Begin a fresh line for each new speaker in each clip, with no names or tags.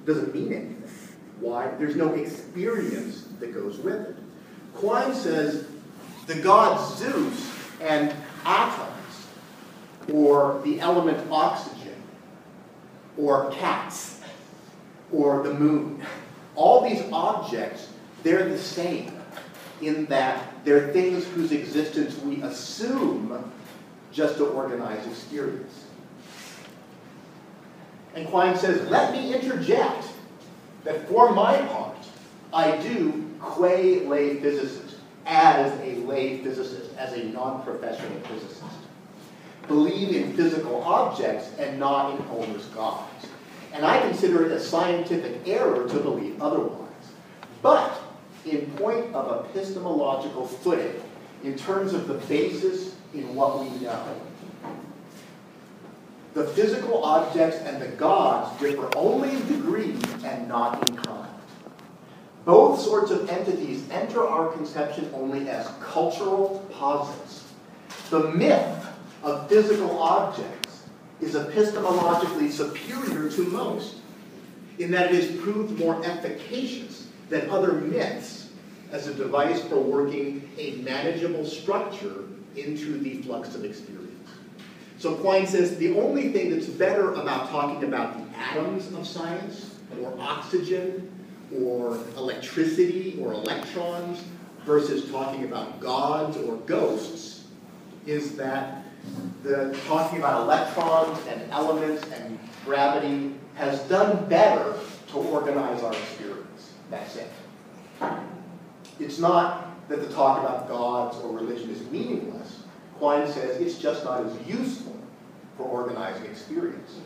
doesn't mean anything. Why? There's no experience that goes with it. Quine says the gods Zeus and atoms, or the element oxygen, or cats, or the moon, all these objects, they're the same in that they're things whose existence we assume just to organize experience. And Quine says, let me interject that for my part, I do, qua lay physicist, as a lay physicist, as a non-professional physicist, believe in physical objects and not in Homer's gods. And I consider it a scientific error to believe otherwise. But in point of epistemological footing, in terms of the basis in what we know, the physical objects and the gods differ only in degree and not in kind. Both sorts of entities enter our conception only as cultural posits. The myth of physical objects is epistemologically superior to most, in that it is proved more efficacious than other myths as a device for working a manageable structure into the flux of experience. So Quine says the only thing that's better about talking about the atoms of science, or oxygen, or electricity, or electrons, versus talking about gods or ghosts, is that the talking about electrons and elements and gravity has done better to organize our experience. That's it. It's not that the talk about gods or religion is meaningless. Quine says it's just not as useful for organizing experience.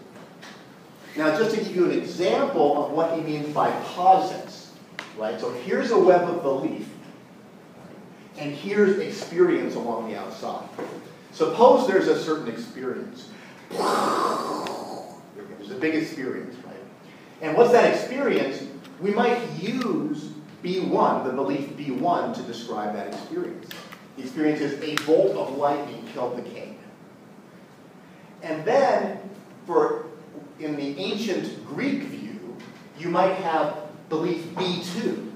Now, just to give you an example of what he means by posits, right? So here's a web of belief, and here's experience along the outside. Suppose there's a certain experience. There's a big experience, right? And what's that experience? We might use B1, the belief B1, to describe that experience. The experience is a bolt of lightning killed the king. And then, in the ancient Greek view, you might have belief B2,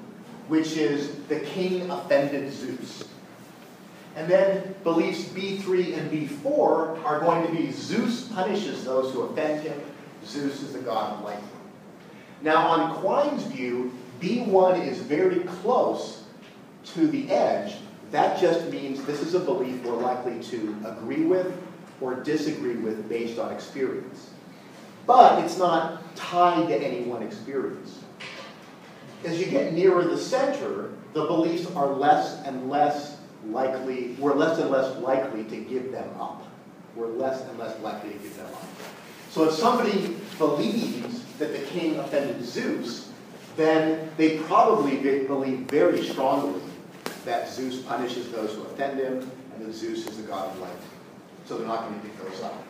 which is the king offended Zeus. And then beliefs B3 and B4 are going to be Zeus punishes those who offend him. Zeus is the god of lightning. Now, on Quine's view, B1 is very close to the edge. That just means this is a belief we're likely to agree with or disagree with based on experience. But it's not tied to any one experience. As you get nearer the center, the beliefs are less and less likely, we're less and less likely to give them up. We're less and less likely to give them up. So if somebody believes that the king offended Zeus, then they probably believe very strongly that Zeus punishes those who offend him, and that Zeus is the god of lightning. So they're not going to give those up.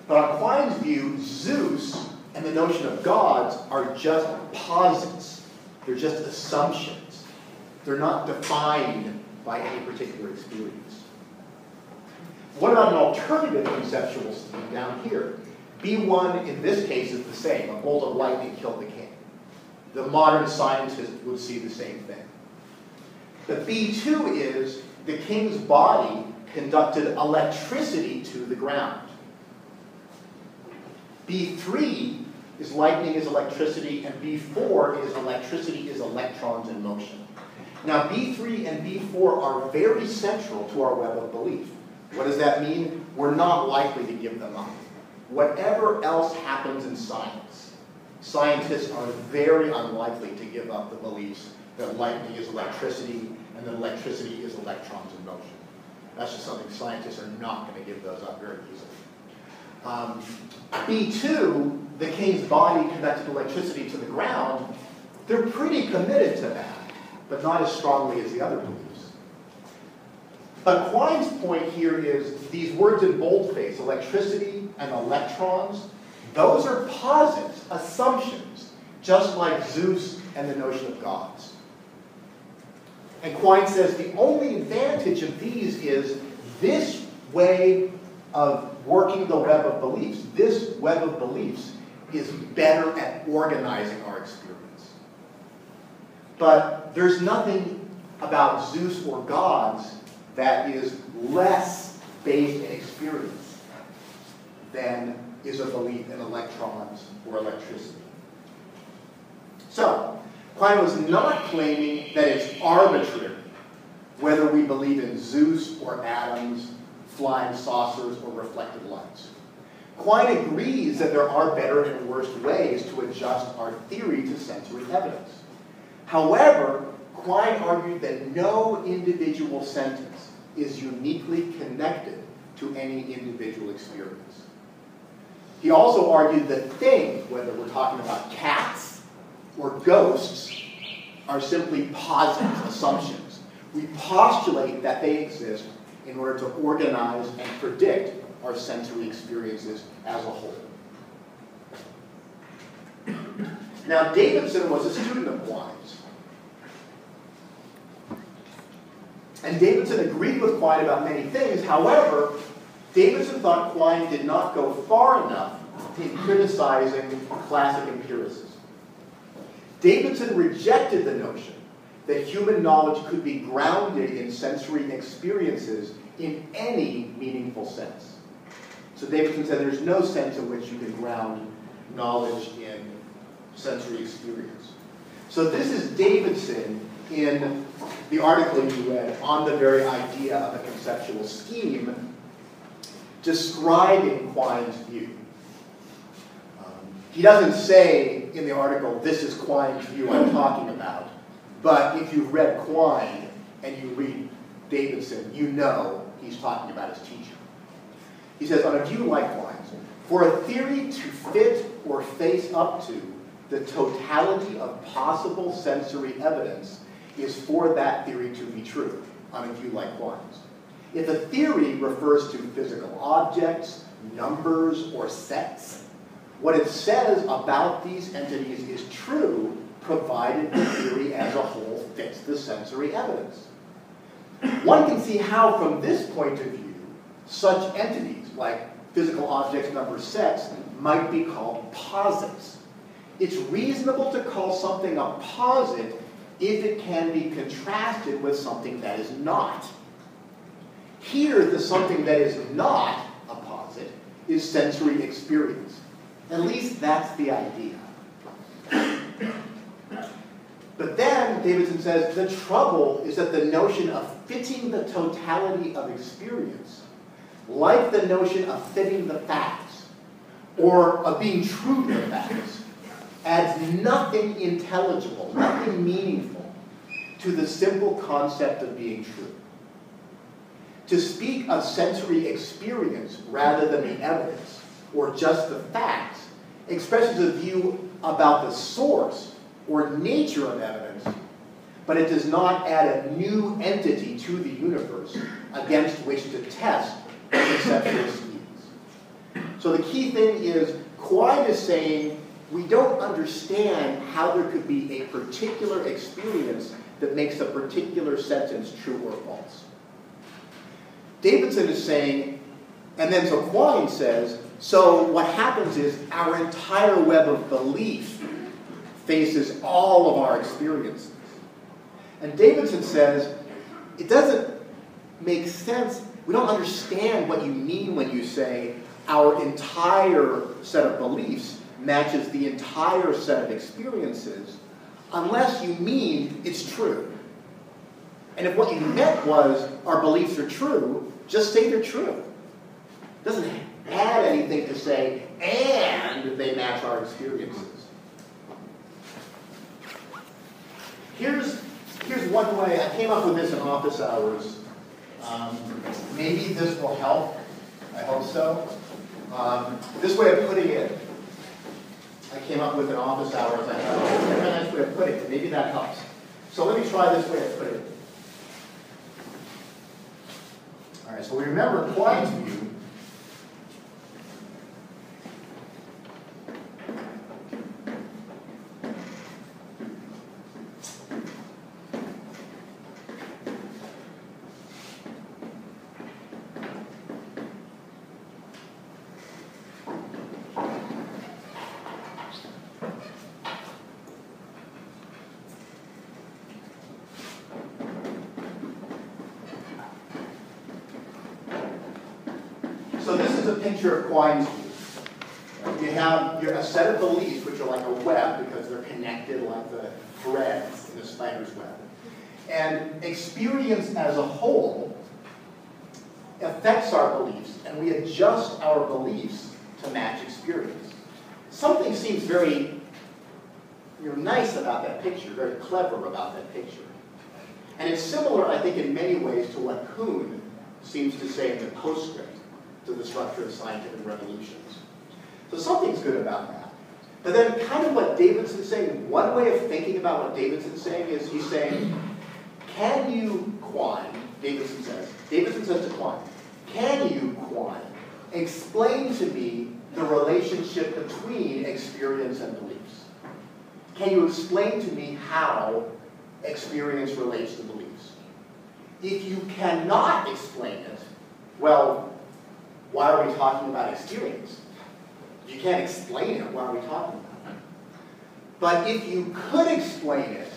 But on Quine's view, Zeus and the notion of gods are just posits. They're just assumptions. They're not defined by any particular experience. What about an alternative conceptual scheme down here? B1 in this case is the same. A bolt of lightning killed the king. The modern scientist would see the same thing. But B2 is the king's body conducted electricity to the ground. B3 is lightning is electricity, and B4 is electricity is electrons in motion. Now, B3 and B4 are very central to our web of belief. What does that mean? We're not likely to give them up. Whatever else happens in science, scientists are very unlikely to give up the beliefs that lightning is electricity and that electricity is electrons in motion. That's just something scientists are not going to give those up very easily. B2, the king's body conducted electricity to the ground, they're pretty committed to that, but not as strongly as the other beliefs. But Quine's point here is these words in boldface, electricity and electrons, those are posits, assumptions, just like Zeus and the notion of gods. And Quine says the only advantage of these is this way of working the web of beliefs. This web of beliefs is better at organizing our experience. But there's nothing about Zeus or gods that is less based in experience than is a belief in electrons or electricity. So, Quine was not claiming that it's arbitrary whether we believe in Zeus or atoms, flying saucers, or reflected lights. Quine agrees that there are better and worse ways to adjust our theory to sensory evidence. However, Quine argued that no individual sentence is uniquely connected to any individual experience. He also argued that things, whether we're talking about cats or ghosts, are simply positive assumptions. We postulate that they exist in order to organize and predict our sensory experiences as a whole. Now, Davidson was a student of Quine's. And Davidson agreed with Quine about many things. However, Davidson thought Quine did not go far enough in criticizing classic empiricism. Davidson rejected the notion that human knowledge could be grounded in sensory experiences in any meaningful sense. So Davidson said there's no sense in which you can ground knowledge in sensory experience. So this is Davidson in the article you read on the very idea of a conceptual scheme, describing Quine's view. He doesn't say in the article, this is Quine's view I'm talking about, but if you've read Quine and you read Davidson, you know he's talking about his teacher. He says, on a view like Quine's, for a theory to fit or face up to the totality of possible sensory evidence is for that theory to be true, on a view like Quine's. If a theory refers to physical objects, numbers, or sets, what it says about these entities is true, provided the theory as a whole fits the sensory evidence. One can see how, from this point of view, such entities, like physical objects, numbers, sets, might be called posits. It's reasonable to call something a posit if it can be contrasted with something that is not. Here, the something that is not a posit is sensory experience. At least that's the idea. But then, Davidson says, the trouble is that the notion of fitting the totality of experience, like the notion of fitting the facts, or of being true to the facts, adds nothing intelligible, nothing meaningful to the simple concept of being true. To speak of sensory experience rather than the evidence, or just the facts, expresses a view about the source or nature of evidence, but it does not add a new entity to the universe against which to test conceptual schemes. So the key thing is, Quine is saying we don't understand how there could be a particular experience that makes a particular sentence true or false. Davidson is saying, and then so Quine says, so what happens is our entire web of belief faces all of our experiences. And Davidson says, it doesn't make sense. We don't understand what you mean when you say our entire set of beliefs matches the entire set of experiences, unless you mean it's true. And if what you meant was our beliefs are true, just say they're true. It doesn't add anything to say, and they match our experiences. Here's one way. I came up with this in office hours. Maybe this will help. I hope so. This way of putting it, I came up with in office hours. I thought, oh, that's a nice way of putting it. Maybe that helps. So let me try this way of putting it. All right, so we remember Quine's view. So this is a picture of Quine's view. You have a set of beliefs which are like a web because they're connected like the threads in a spider's web. And experience as a whole affects our beliefs, and we adjust our beliefs to match experience. Something seems very nice about that picture, very clever about that picture. And it's similar, I think, in many ways to what Quine seems to say in the postscript to the structure of scientific revolutions. So something's good about that. But then kind of what Davidson's saying, one way of thinking about what Davidson's saying is he's saying, can you, Quine, Davidson says to Quine, can you, Quine, explain to me the relationship between experience and beliefs? Can you explain to me how experience relates to beliefs? If you cannot explain it, well, why are we talking about experience? If you can't explain it, why are we talking about it? But if you could explain it,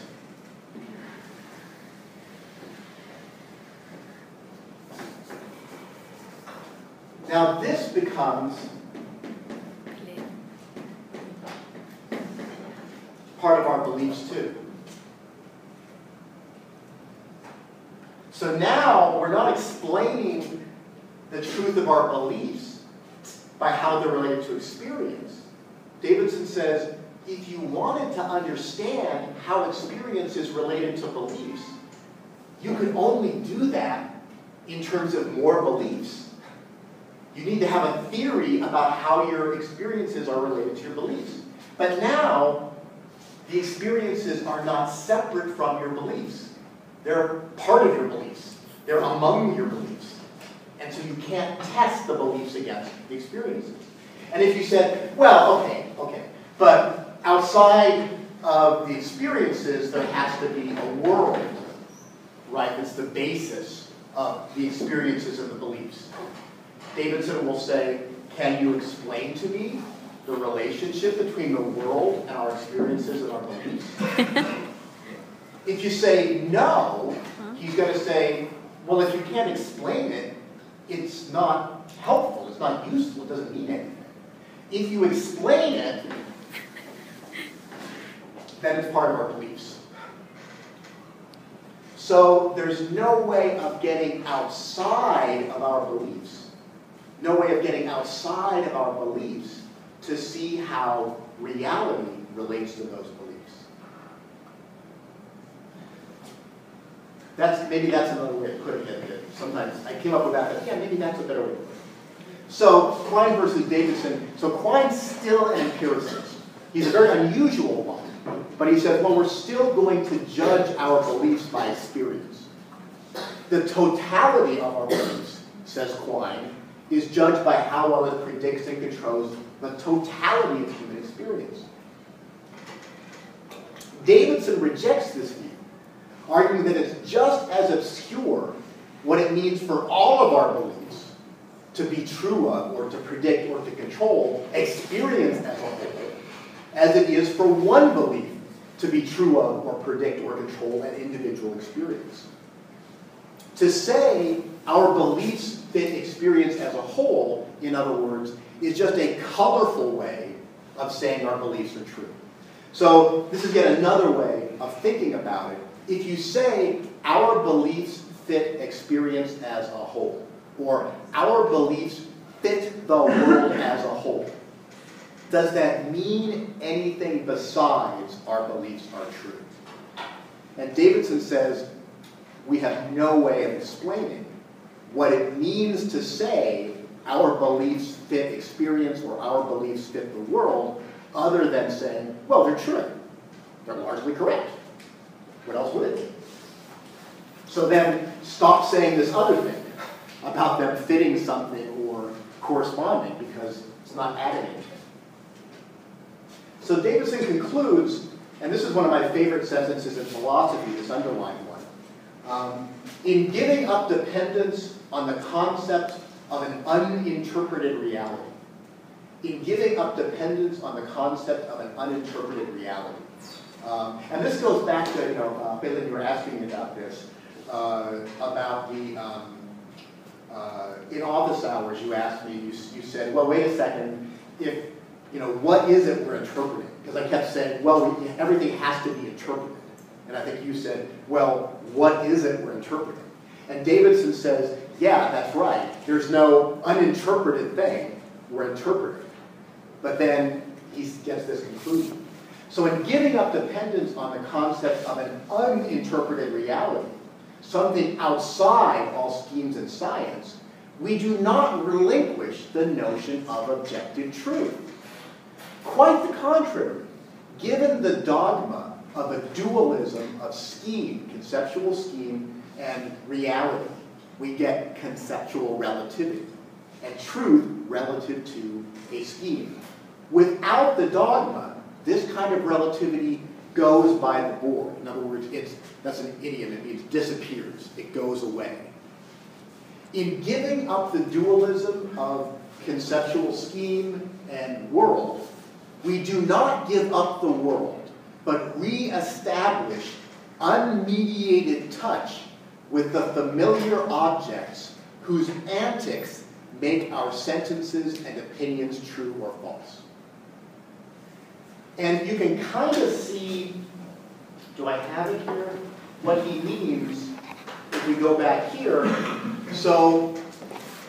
now this becomes part of our beliefs too. So now we're not explaining the truth of our beliefs by how they're related to experience. Davidson says, if you wanted to understand how experience is related to beliefs, you could only do that in terms of more beliefs. You need to have a theory about how your experiences are related to your beliefs. But now, the experiences are not separate from your beliefs. They're part of your beliefs. They're among your beliefs. And so you can't test the beliefs against the experiences. And if you said, well, okay, but outside of the experiences, there has to be a world, right? That's the basis of the experiences and the beliefs. Davidson will say, can you explain to me the relationship between the world and our experiences and our beliefs? If you say no, he's going to say, well, if you can't explain it, it's not helpful, it's not useful, it doesn't mean anything. If you explain it, then it's part of our beliefs. So there's no way of getting outside of our beliefs, no way of getting outside of our beliefs to see how reality relates to those beliefs. Maybe that's another way of putting it. Sometimes I came up with that, but yeah, maybe that's a better way to put it. So Quine versus Davidson. So Quine's still an empiricist. He's a very unusual one. But he says, well, we're still going to judge our beliefs by experience. The totality of our beliefs, says Quine, is judged by how well it predicts and controls the totality of human experience. Davidson rejects this view, arguing that it's just as obscure what it means for all of our beliefs to be true of, or to predict, or to control experience as a whole, as it is for one belief to be true of, or predict, or control an individual experience. To say our beliefs fit experience as a whole, in other words, is just a colorful way of saying our beliefs are true. So this is yet another way of thinking about it. If you say our beliefs fit experience as a whole, or our beliefs fit the world as a whole, does that mean anything besides our beliefs are true? And Davidson says we have no way of explaining what it means to say our beliefs fit experience or our beliefs fit the world, other than saying, well, they're true. They're largely correct. What else would it be? So then stop saying this other thing about them fitting something or corresponding, because it's not adding anything. So Davidson concludes, and this is one of my favorite sentences in philosophy, this underlined one. In giving up dependence on the concept of an uninterpreted reality. In giving up dependence on the concept of an uninterpreted reality. And this goes back to, Bailey, you were asking me about this, about in office hours, you asked me, you said, well, wait a second, if, what is it we're interpreting? Because I kept saying, well, everything has to be interpreted. And I think you said, well, what is it we're interpreting? And Davidson says, yeah, that's right. There's no uninterpreted thing we're interpreting. But then he gets this conclusion. So in giving up dependence on the concept of an uninterpreted reality, something outside all schemes and science, we do not relinquish the notion of objective truth. Quite the contrary. Given the dogma of a dualism of scheme, conceptual scheme, and reality, we get conceptual relativity, and truth relative to a scheme. Without the dogma, this kind of relativity goes by the board. In other words, that's an idiom. It means disappears. It goes away. In giving up the dualism of conceptual scheme and world, we do not give up the world, but re-establish unmediated touch with the familiar objects whose antics make our sentences and opinions true or false. And you can kind of see, do I have it here? What he means if we go back here. So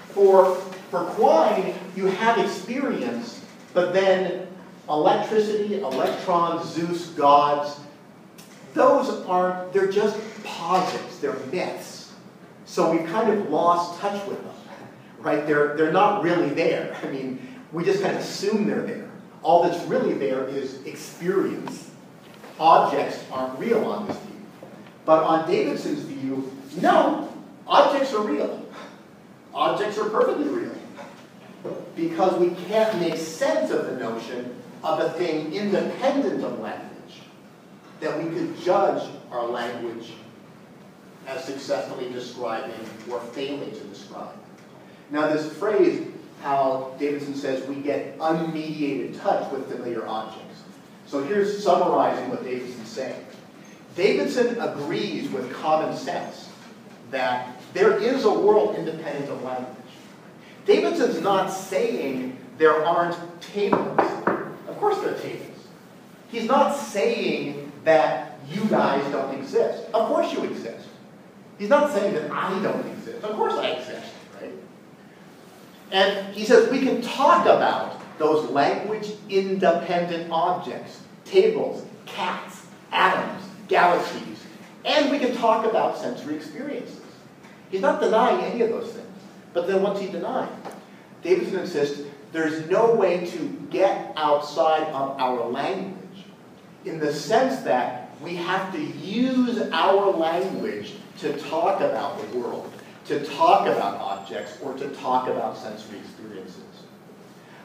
for Quine, you have experience, but then electricity, electrons, Zeus, gods, those aren't, they're just posits, they're myths. So we've kind of lost touch with them, right? They're not really there. I mean, we just kind of assume they're there. All that's really there is experience. Objects aren't real on this view. But on Davidson's view, no, objects are real. Objects are perfectly real. Because we can't make sense of the notion of a thing independent of language, that we could judge our language as successfully describing or failing to describe. Now this phrase, how Davidson says we get unmediated touch with familiar objects. So here's summarizing what Davidson's saying. Davidson agrees with common sense that there is a world independent of language. Davidson's not saying there aren't tables. Of course there are tables. He's not saying that you guys don't exist. Of course you exist. He's not saying that I don't exist. Of course I exist, right? And he says we can talk about those language-independent objects, tables, cats, atoms, galaxies, and we can talk about sensory experiences. He's not denying any of those things. But then what's he denying? Davidson insists there's no way to get outside of our language in the sense that we have to use our language to talk about the world, to talk about objects, or to talk about sensory experiences.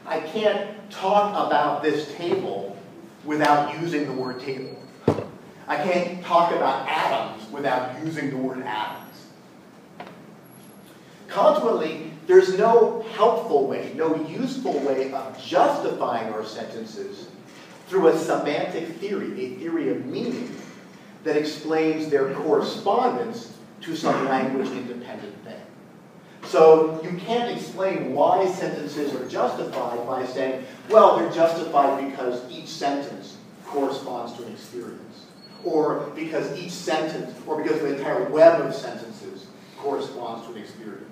I can't talk about this table without using the word table. I can't talk about atoms without using the word atoms. Consequently, there's no helpful way, no useful way of justifying our sentences through a semantic theory, a theory of meaning that explains their correspondence to some language-independent thing. So you can't explain why sentences are justified by saying, well, they're justified because each sentence corresponds to an experience, or because each sentence, or because the entire web of sentences corresponds to an experience.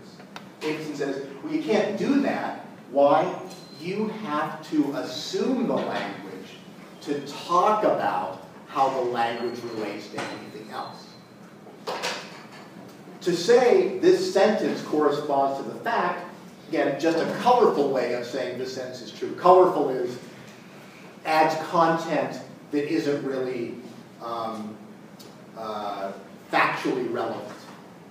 Davidson says, well, you can't do that. Why? You have to assume the language to talk about how the language relates to anything else. To say this sentence corresponds to the fact, again, just a colorful way of saying this sentence is true. Colorful adds content that isn't really factually relevant.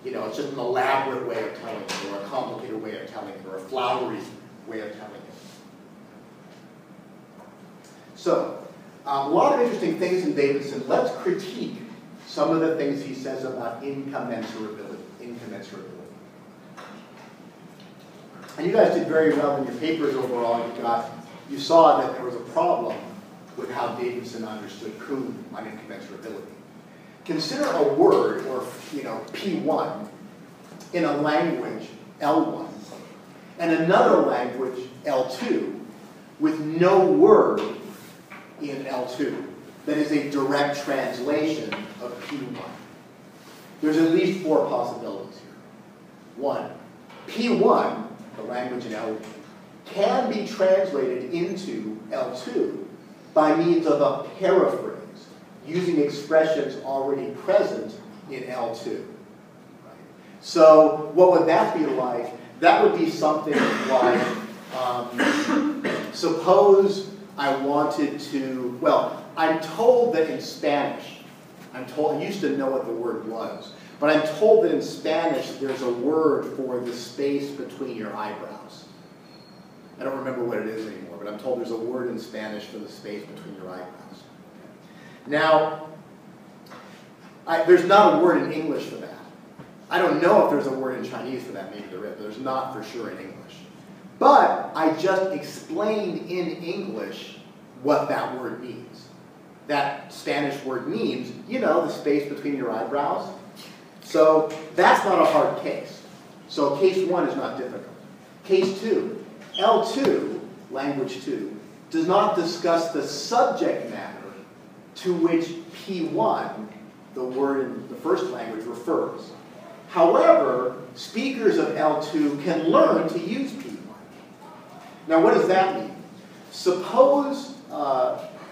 You know, it's just an elaborate way of telling it, or a complicated way of telling it, or a flowery way of telling it. So, a lot of interesting things in Davidson. Let's critique some of the things he says about incommensurability. And you guys did very well in your papers overall. You saw that there was a problem with how Davidson understood Kuhn on incommensurability. Consider a word, or P1, in a language L1, and another language, L2, with no word in L2 that is a direct translation of P1. There's at least 4 possibilities here. 1, P1, the language in L1, can be translated into L2 by means of a paraphrase, using expressions already present in L2. Right? So what would that be like? That would be something like, suppose I wanted to, well, I'm told that in Spanish, I used to know what the word was, but I'm told that in Spanish there's a word for the space between your eyebrows. I don't remember what it is anymore, but I'm told there's a word in Spanish for the space between your eyebrows. Now, there's not a word in English for that. I don't know if there's a word in Chinese for that, maybe there is, but there's not for sure in English. But I just explained in English what that word means. That Spanish word means, you know, the space between your eyebrows. So that's not a hard case. So case 1 is not difficult. Case 2, L2, language 2, does not discuss the subject matter to which P1, the word in the first language, refers. However, speakers of L2 can learn to use P1. Now, what does that mean? Suppose,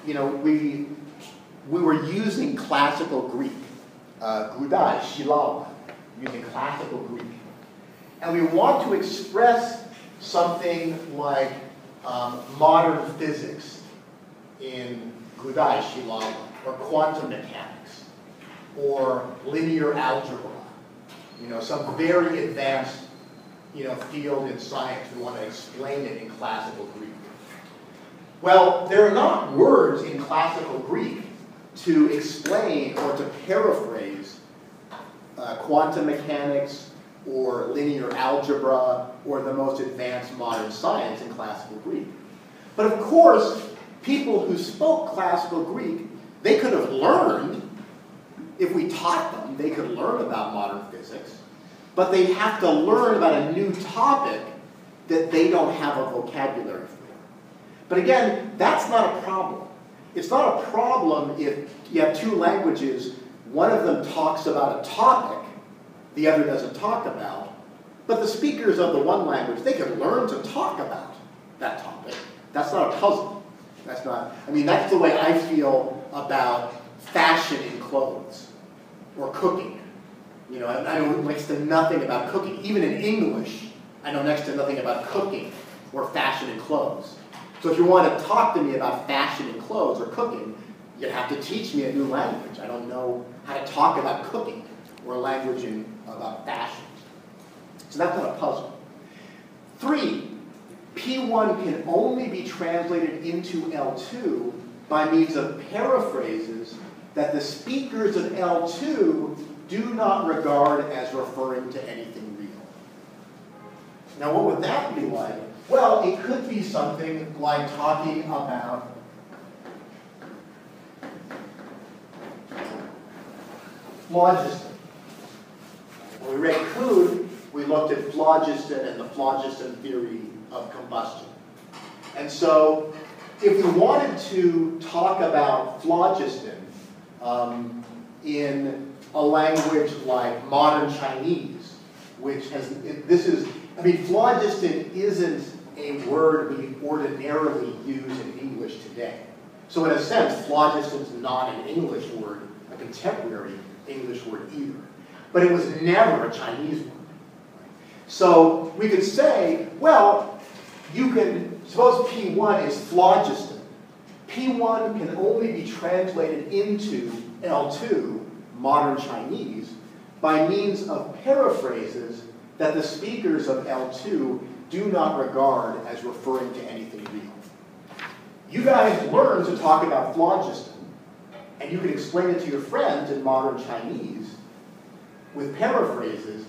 you know, we were using classical Greek, Gudai, Shilawa, using classical Greek, and we want to express something like modern physics in Gudai, Shilawa, or quantum mechanics, or linear algebra, you know, some very advanced, you know, field in science. We want to explain it in classical Greek. Well, there are not words in classical Greek to explain or to paraphrase quantum mechanics or linear algebra or the most advanced modern science in classical Greek. But of course, people who spoke classical Greek, they could have learned, if we taught them, they could learn about modern physics, but they have to learn about a new topic that they don't have a vocabulary for. But again, that's not a problem. It's not a problem if you have 2 languages, one of them talks about a topic the other doesn't talk about, but the speakers of the one language, they can learn to talk about that topic. That's not a puzzle. That's not, I mean, that's the way I feel about fashion in clothes or cooking. You know, I know next to nothing about cooking. Even in English, I know next to nothing about cooking or fashion in clothes. So if you want to talk to me about fashion in clothes or cooking, you'd have to teach me a new language. I don't know how to talk about cooking or a language about fashion. So that's not a puzzle. 3, P1 can only be translated into L2 by means of paraphrases that the speakers of L2 do not regard as referring to anything real. Now, what would that be like? Well, it could be something like talking about phlogiston. When we read Kuhn, we looked at phlogiston and the phlogiston theory of combustion. And so, if we wanted to talk about phlogiston in a language like modern Chinese, which has, I mean, phlogiston isn't a word we ordinarily use in English today. So in a sense, phlogiston is not an English word, a contemporary English word either. But it was never a Chinese word. So we could say, well, you can, suppose P1 is phlogiston. P1 can only be translated into L2, modern Chinese, by means of paraphrases that the speakers of L2 do not regard as referring to anything real. You guys learn to talk about phlogiston, and you can explain it to your friends in modern Chinese with paraphrases,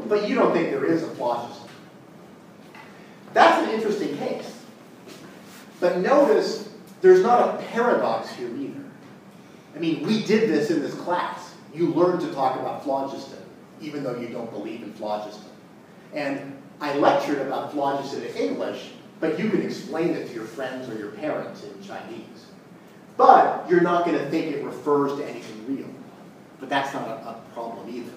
but you don't think there is a phlogiston. That's an interesting case. But notice, there's not a paradox here either. I mean, we did this in this class. You learned to talk about phlogiston, even though you don't believe in phlogiston. And I lectured about phlogiston in English, but you can explain it to your friends or your parents in Chinese. But you're not going to think it refers to anything real. But that's not a problem either.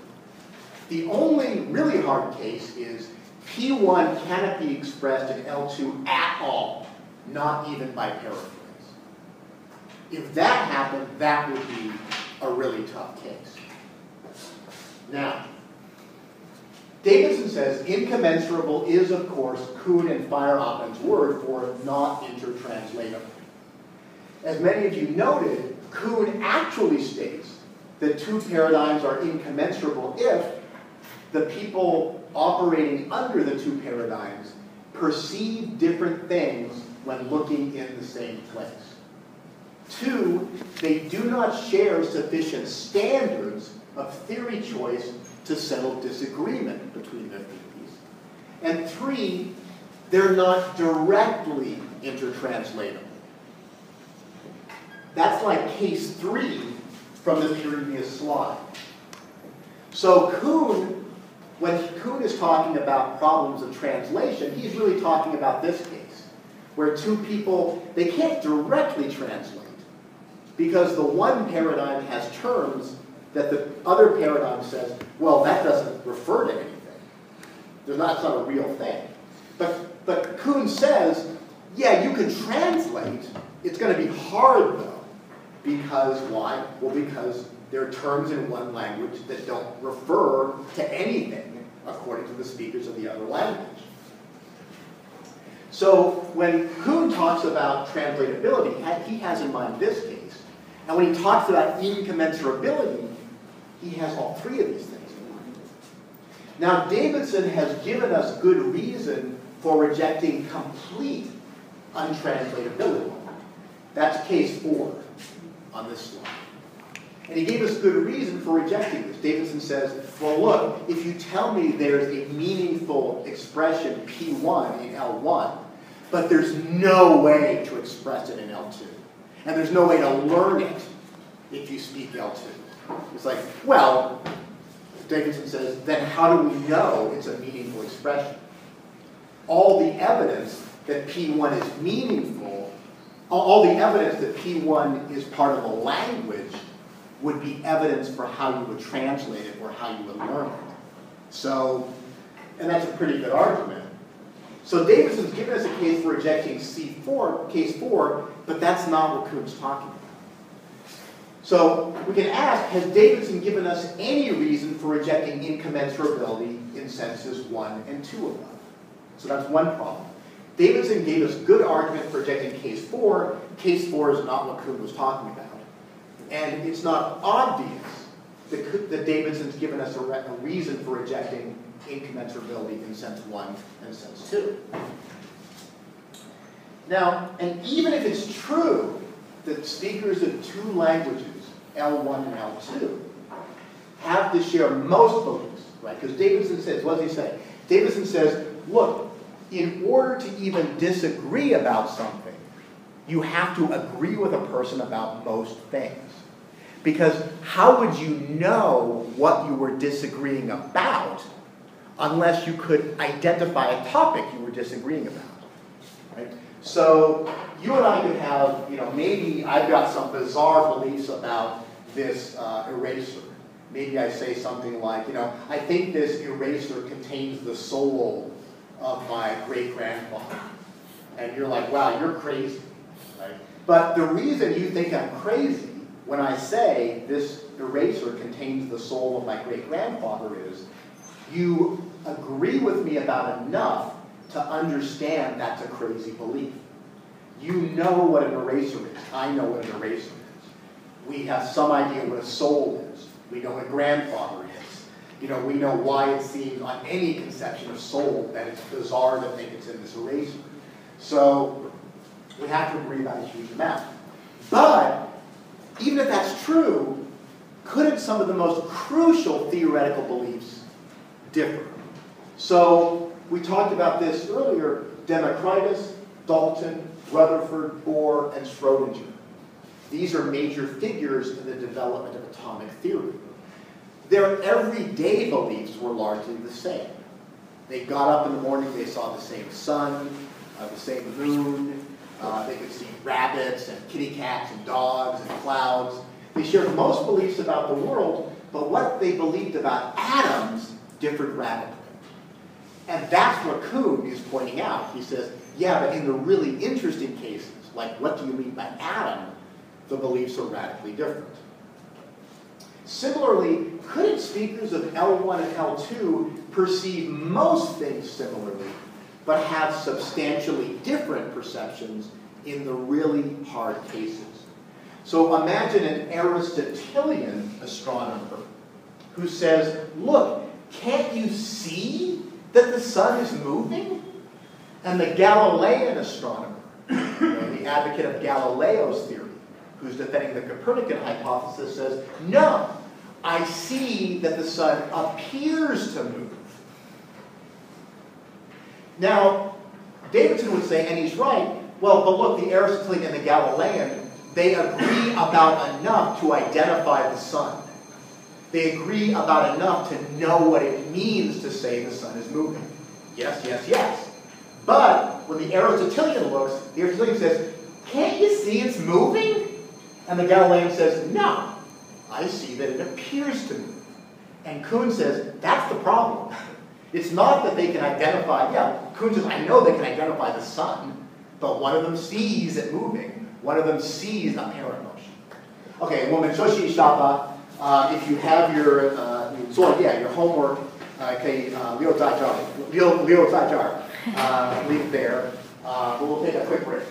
The only really hard case is P1 cannot be expressed in L2 at all, not even by paraphrase. If that happened, that would be a really tough case. Now, Davidson says incommensurable is, of course, Kuhn and Feyerabend's word for not intertranslatable. As many of you noted, Kuhn actually states that two paradigms are incommensurable if the people operating under the two paradigms perceive different things when looking in the same place. Two, they do not share sufficient standards of theory choice to settle disagreement between their theories. And three, they're not directly intertranslatable. That's like case 3 from the previous slide. So Kuhn, when Kuhn is talking about problems of translation, he's really talking about this case, where two people, they can't directly translate, because the one paradigm has terms that the other paradigm says, well, that doesn't refer to anything. It's not a real thing. But Kuhn says, yeah, you can translate. It's going to be hard, though. Because why? Well, because there are terms in one language that don't refer to anything according to the speakers of the other language. So when Kuhn talks about translatability, he has in mind this case. And when he talks about incommensurability, he has all three of these things in mind. Now, Davidson has given us good reason for rejecting complete untranslatability. That's case 4 on this slide. And he gave us good reason for rejecting this. Davidson says, well, look, if you tell me there's a meaningful expression P1 in L1, but there's no way to express it in L2, and there's no way to learn it if you speak L2. It's like, well, Davidson says, then how do we know it's a meaningful expression? All the evidence that P1 is meaningful, all the evidence that P1 is part of a language would be evidence for how you would translate it or how you would learn it. So, and that's a pretty good argument. So Davidson's given us a case for rejecting case 4, but that's not what Kuhn's talking about. So we can ask, has Davidson given us any reason for rejecting incommensurability in senses 1 and 2 above? So that's one problem. Davidson gave us good argument for rejecting case 4. Case 4 is not what Kuhn was talking about. And it's not obvious that Davidson's given us a reason for rejecting incommensurability in sense 1 and sense 2. Now, and even if it's true that speakers of two languages, L1 and L2, have to share most beliefs, right? Because Davidson says, what does he say? Davidson says, look, in order to even disagree about something, you have to agree with a person about most things. Because how would you know what you were disagreeing about unless you could identify a topic you were disagreeing about, right? So you and I could have, maybe I've got some bizarre beliefs about this eraser. Maybe I say something like, I think this eraser contains the soul of my great-grandfather. And you're like, wow, you're crazy, right? But the reason you think I'm crazy when I say this eraser contains the soul of my great-grandfather is you agree with me about enough to understand that's a crazy belief. You know what an eraser is. I know what an eraser is. We have some idea what a soul is. We know what grandfather is. We know why it seems on any conception of soul that it's bizarre to think it's in this eraser. So we have to agree about a huge amount. But even if that's true, couldn't some of the most crucial theoretical beliefs differ? So we talked about this earlier, Democritus, Dalton, Rutherford, Bohr, and Schrödinger. These are major figures in the development of atomic theory. Their everyday beliefs were largely the same. They got up in the morning, they saw the same sun, the same moon, they could see rabbits and kitty cats and dogs and clouds. They shared most beliefs about the world, but what they believed about atoms differed radically. And that's what Quine is pointing out. He says, yeah, but in the really interesting cases, like what do you mean by atom, the beliefs are radically different. Similarly, couldn't speakers of L1 and L2 perceive most things similarly, but have substantially different perceptions in the really hard cases? So imagine an Aristotelian astronomer who says, look, can't you see that the sun is moving? And the Galilean astronomer, the advocate of Galileo's theory, who's defending the Copernican hypothesis, says, no, I see that the sun appears to move. Now, Davidson would say, and he's right, well, but look, the Aristotelian and the Galilean, they agree about enough to identify the sun. They agree about enough to know what it means to say the sun is moving. Yes, yes, yes. But when the Aristotelian looks, the Aristotelian says, can't you see it's moving? And the Galilean says, no, I see that it appears to move. And Quine says, that's the problem. It's not that they can identify, yeah, Quine says, I know they can identify the sun, but one of them sees it moving. One of them sees apparent motion. Okay, 我们休息一下吧。If you have your 你做your homework, 可以留在这儿，留在这儿，leave there. We'll take a quick break.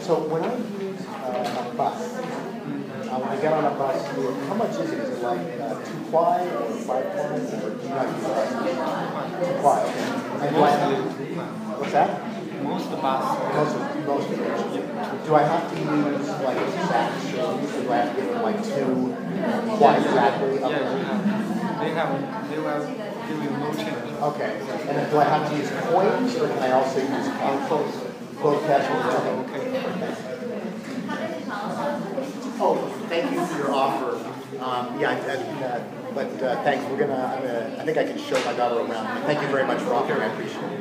So when I use a bus, when I get on a bus, how much is it? Is it like 2 ply or 5 ply? Or do you not use bus? 2 ply, okay. And do I have to, what's that?
Most bus.
Most of it. Do I have to use like exact strings? Or do I have to give them like 2 ply exactly?
Yeah, they will give you no change.
Okay. And then do I have to use coins or can I also use cash? Both cash and
Okay.
Oh, thank you for your offer.
But thanks. I think I can show my daughter around. Thank you very much for offering. I appreciate it.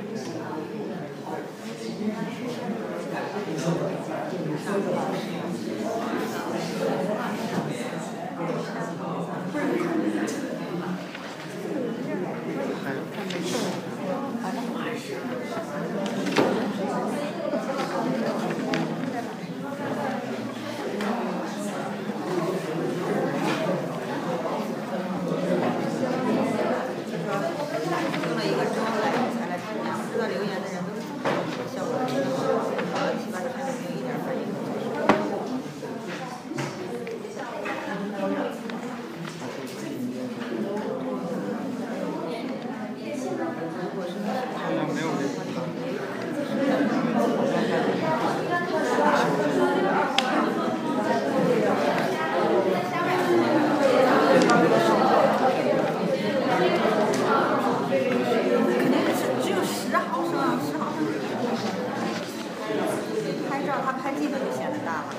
太近了就显得大了。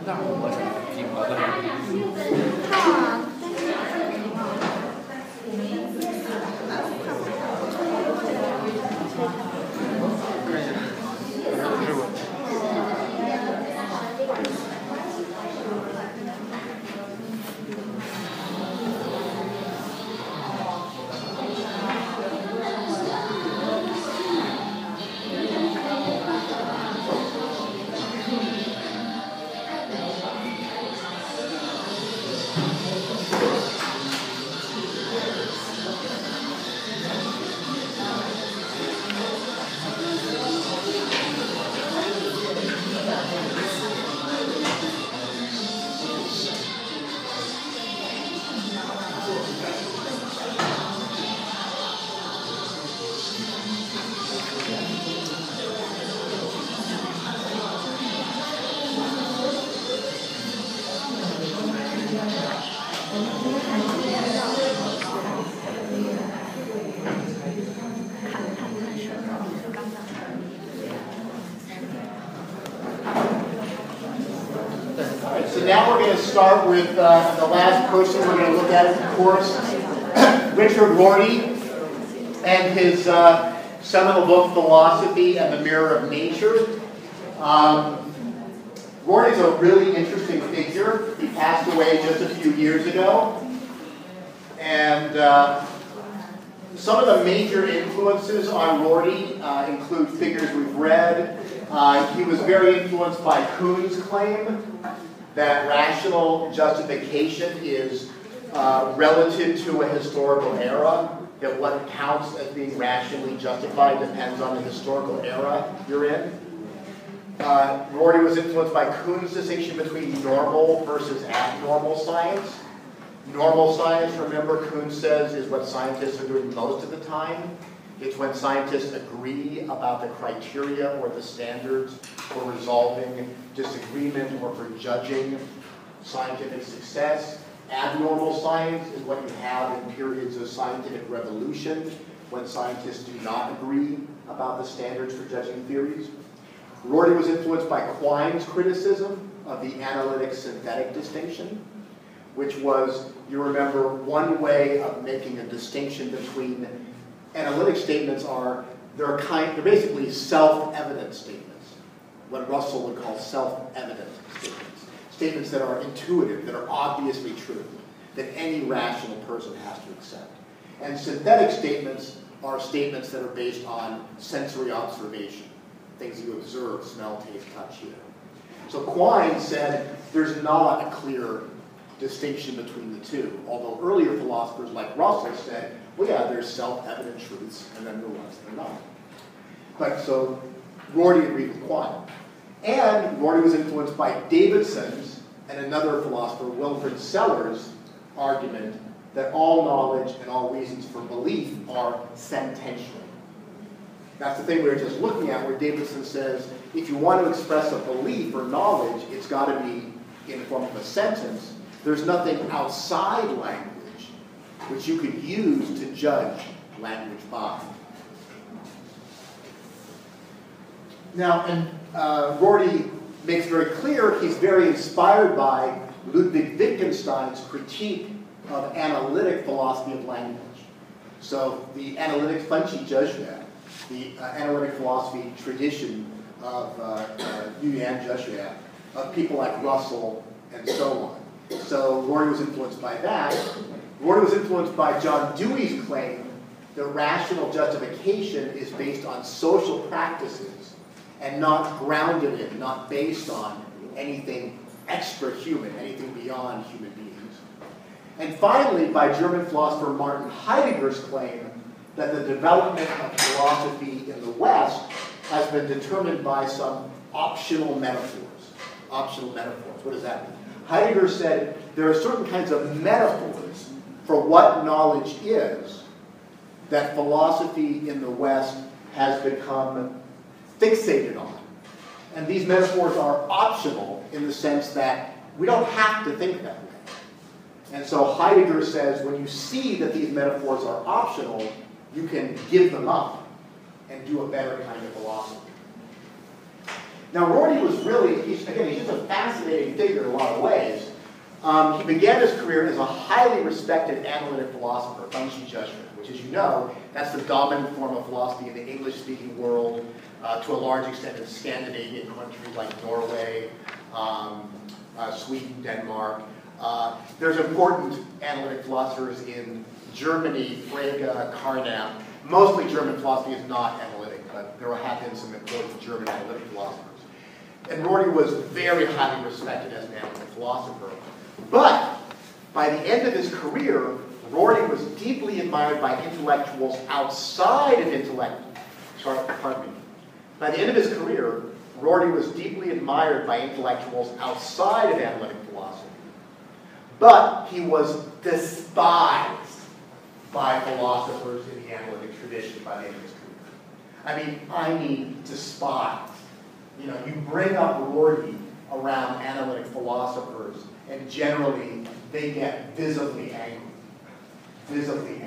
那我是几个
So now we're going to start with the last person we're going to look at in the course, Richard Rorty, and his seminal book, Philosophy and the Mirror of Nature. Rorty's a really interesting figure. He passed away just a few years ago. And some of the major influences on Rorty include figures we've read. He was very influenced by Quine's claim that rational justification is relative to a historical era, that what counts as being rationally justified depends on the historical era you're in. Rorty was influenced by Quine's distinction between normal versus abnormal science. Normal science, remember, Quine says, is what scientists are doing most of the time. It's when scientists agree about the criteria or the standards for resolving disagreement or for judging scientific success. Abnormal science is what you have in periods of scientific revolution, when scientists do not agree about the standards for judging theories. Rorty was influenced by Quine's criticism of the analytic-synthetic distinction, which was, you remember, one way of making a distinction between analytic statements they're basically self-evident statements, what Russell would call self-evident statements. Statements that are intuitive, that are obviously true, that any rational person has to accept. And synthetic statements are statements that are based on sensory observation, things you observe, smell, taste, touch, hear. So Quine said there's not a clear distinction between the two, although earlier philosophers like Russell said, well, yeah, there's self-evident truths, and then there are ones that are not. But so Rorty agreed with Quine. And Rorty was influenced by Davidson's and another philosopher, Wilfrid Sellars' argument that all knowledge and all reasons for belief are sentential. That's the thing we were just looking at, where Davidson says, if you want to express a belief or knowledge, it's got to be in the form of a sentence. There's nothing outside language which you could use to judge language by. Now, and Rorty makes very clear he's very inspired by Ludwig Wittgenstein's critique of analytic philosophy of language. So the analytic Fancy-Jesuit, the analytic philosophy tradition of Yuan Jesuit, of people like Russell and so on. So Rorty was influenced by that. Rorty was influenced by John Dewey's claim that rational justification is based on social practices and not grounded in, not based on anything extra-human, anything beyond human beings. And finally, by German philosopher Martin Heidegger's claim that the development of philosophy in the West has been determined by some optional metaphors. Optional metaphors, what does that mean? Heidegger said there are certain kinds of metaphors for what knowledge is that philosophy in the West has become fixated on. And these metaphors are optional in the sense that we don't have to think that way. And so Heidegger says when you see that these metaphors are optional, you can give them up and do a better kind of philosophy. Now, Rorty was really, he's just a fascinating figure in a lot of ways. He began his career as a highly respected analytic philosopher, which, as you know, that's the dominant form of philosophy in the English-speaking world, to a large extent in Scandinavian countries like Norway, Sweden, Denmark. There's important analytic philosophers in Germany, Frege, Carnap. Mostly German philosophy is not analytic, but there have been some important German analytic philosophers. And Rorty was very highly respected as an analytic philosopher. But by the end of his career, Rorty was deeply admired by intellectuals outside of By the end of his career, Rorty was deeply admired by intellectuals outside of analytic philosophy. But he was despised by philosophers in the analytic tradition by the end of his career. I mean despised. You bring up Rorty around analytic philosophers, and generally they get visibly angry. Visibly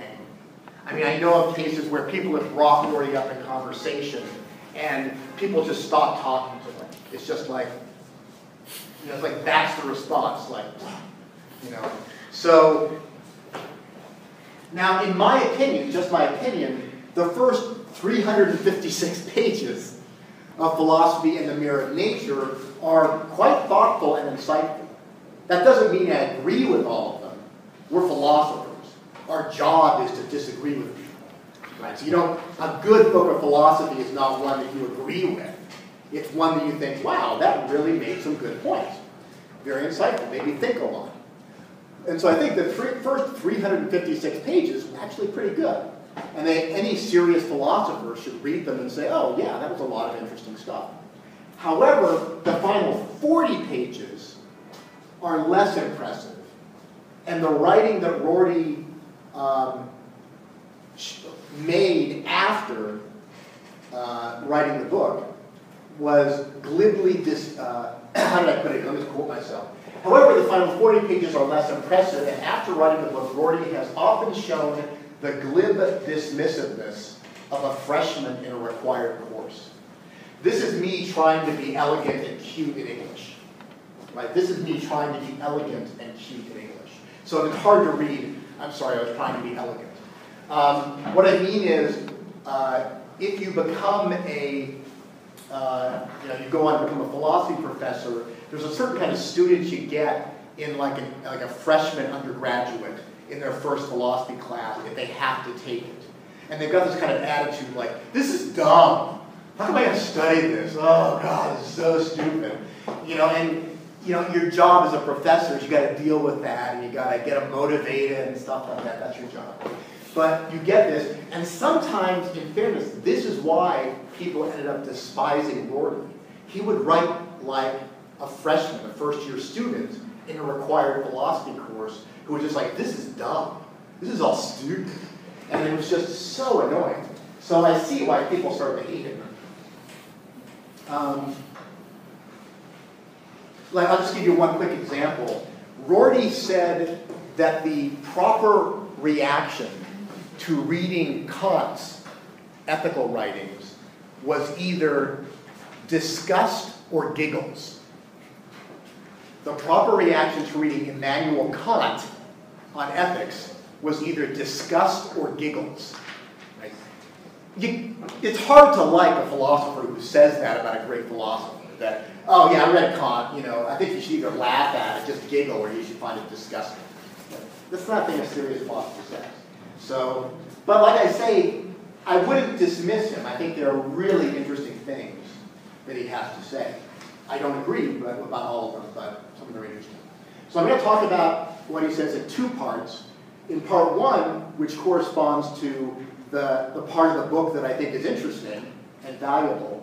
angry. I know of cases where people have brought Rorty up in conversation, and people just stop talking to him. It's just like, it's like that's the response, So, now in my opinion, just my opinion, the first 356 pages of Philosophy and the Mirror of Nature are quite thoughtful and insightful. That doesn't mean I agree with all of them. We're philosophers. Our job is to disagree with people. Right? So a good book of philosophy is not one that you agree with. It's one that you think, wow, that really made some good points. Very insightful, made me think a lot. And so I think the first 356 pages were actually pretty good. And any serious philosopher should read them and say, oh yeah, that was a lot of interesting stuff. However, the final 40 pages are less impressive. And the writing that Rorty made after writing the book was glibly how did I put it? Let me quote myself. However, the final 40 pages are less impressive, and after writing the book, Rorty has often shown the glib dismissiveness of a freshman in a required course. This is me trying to be elegant and cute in English. Right? This is me trying to be elegant and cute in English. So it's hard to read, I'm sorry, I was trying to be elegant. What I mean is, if you become you go on to become a philosophy professor, there's a certain kind of student you get in like a freshman undergraduate in their first philosophy class if they have to take it. And they've got this kind of attitude like, this is dumb. How am I going to study this? Oh God, this is so stupid. Your job as a professor is you got to deal with that, and you got to get them motivated and stuff like that. That's your job. But you get this, and sometimes, in fairness, this is why people ended up despising Rorty. He would write like a freshman, a first-year student in a required philosophy course who was just like, this is dumb. This is all stupid. And it was just so annoying. So I see why people started to hate him. I'll just give you one quick example. Rorty said that the proper reaction to reading Kant's ethical writings was either disgust or giggles. The proper reaction to reading Immanuel Kant on ethics was either disgust or giggles. Right? It's hard to like a philosopher who says that about a great philosopher. That, oh yeah, I read Kant, I think you should either laugh at it, just giggle, or you should find it disgusting. That's not the thing a serious philosopher says. So, but like I say, I wouldn't dismiss him. I think there are really interesting things that he has to say. I don't agree about all of them, but some of them are interesting. So I'm going to talk about what he says in two parts. In part one, which corresponds to the part of the book that I think is interesting and valuable,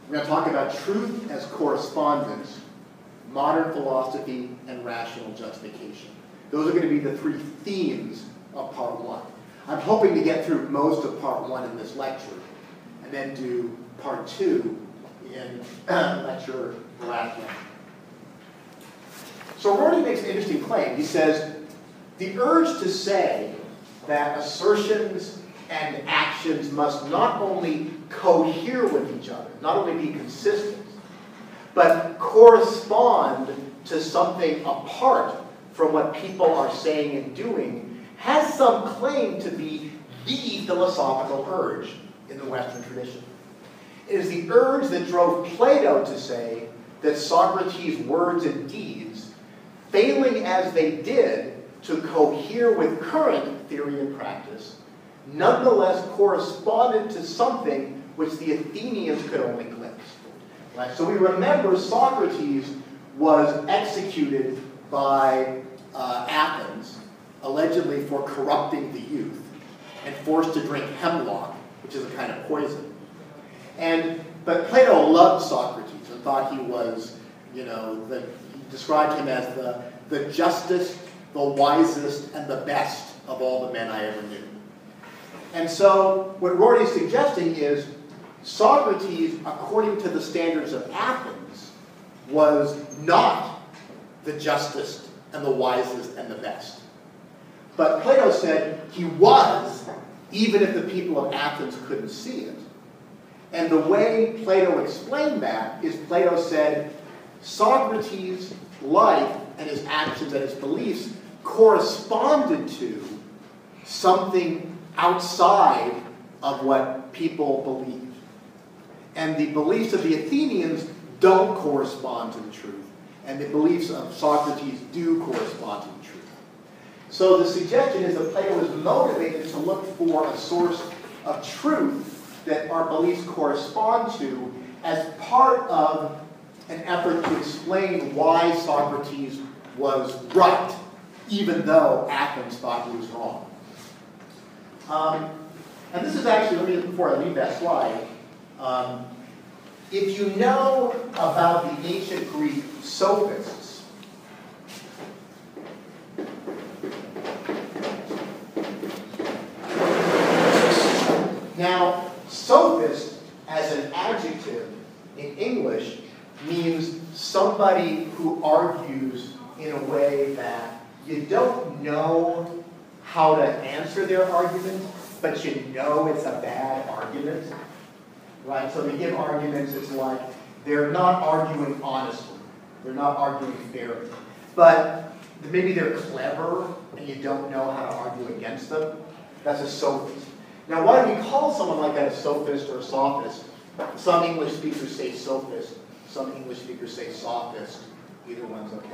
we're going to talk about truth as correspondence, modern philosophy, and rational justification. Those are going to be the three themes of part one. I'm hoping to get through most of part one in this lecture, and then do part two in the last lecture. So Rorty makes an interesting claim. He says, The urge to say that assertions and actions must not only cohere with each other, not only be consistent, but correspond to something apart from what people are saying and doing, has some claim to be the philosophical urge in the Western tradition. It is the urge that drove Plato to say that Socrates' words and deeds, failing as they did to cohere with current theory and practice, nonetheless corresponded to something which the Athenians could only glimpse. Right? So we remember Socrates was executed by Athens, allegedly for corrupting the youth, and forced to drink hemlock, which is a kind of poison. But Plato loved Socrates and thought he was, he described him as the justest, the wisest, and the best of all the men I ever knew. And so what Rorty is suggesting is Socrates, according to the standards of Athens, was not the justest and the wisest and the best. But Plato said he was, even if the people of Athens couldn't see it. And the way Plato explained that is Plato said Socrates' life and his actions and his beliefs corresponded to something outside of what people believed. And the beliefs of the Athenians don't correspond to the truth. And the beliefs of Socrates do correspond to the truth. So the suggestion is that Plato was motivated to look for a source of truth that our beliefs correspond to as part of an effort to explain why Socrates was right, even though Athens thought he was wrong. And this is actually, before I leave that slide, if you know about the ancient Greek sophists, now, sophist as an adjective in English means somebody who argues in a way that you don't know how to answer their argument, but you know it's a bad argument. Right? So they give arguments, it's like they're not arguing honestly. They're not arguing fairly. But maybe they're clever and you don't know how to argue against them. That's a sophist. Now, why do we call someone like that a sophist or a sophist? Some English speakers say sophist. Some English speakers say sophist. Either one's okay.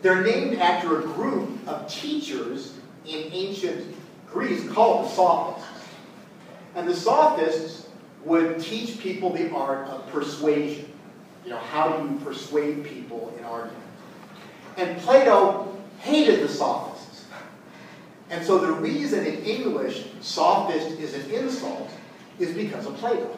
They're named after a group of teachers in ancient Greece called the sophists. And the sophists would teach people the art of persuasion. How do you persuade people in argument? And Plato hated the sophists. And so the reason in English sophist is an insult is because of Plato.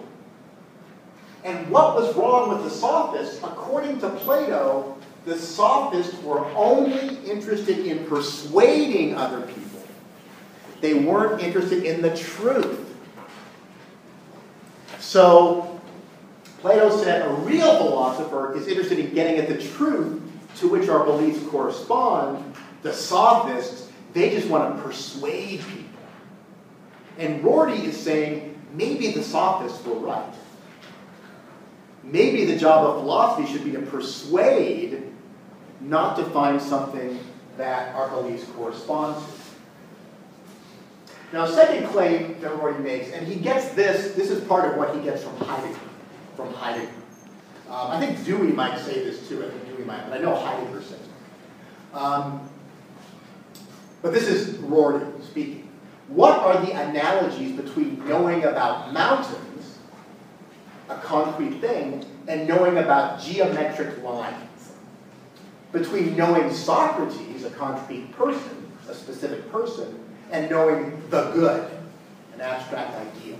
And what was wrong with the sophists? According to Plato, the sophists were only interested in persuading other people. They weren't interested in the truth. So Plato said a real philosopher is interested in getting at the truth to which our beliefs correspond. The sophists, they just want to persuade people. And Rorty is saying maybe the sophists were right. Maybe the job of philosophy should be to persuade, not to find something that our beliefs correspond to. Now, second claim that Rorty makes, and he gets this is part of what he gets from Heidegger. I think Dewey might say this too, but I know Heidegger says it. But this is Rorty speaking. What are the analogies between knowing about mountains, a concrete thing, and knowing about geometric lines? Between knowing Socrates, a concrete person, a specific person, and knowing the good, an abstract ideal.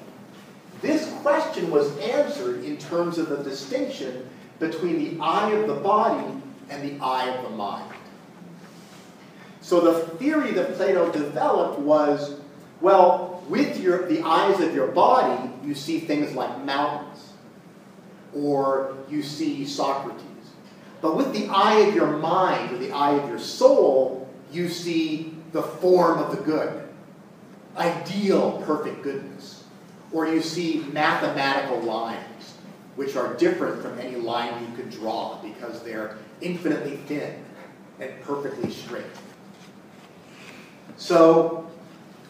This question was answered in terms of the distinction between the eye of the body and the eye of the mind. So the theory that Plato developed was, well, with the eyes of your body, you see things like mountains, or you see Socrates. But with the eye of your mind, or the eye of your soul, you see the form of the good, ideal perfect goodness, or you see mathematical lines, which are different from any line you could draw because they're infinitely thin and perfectly straight. So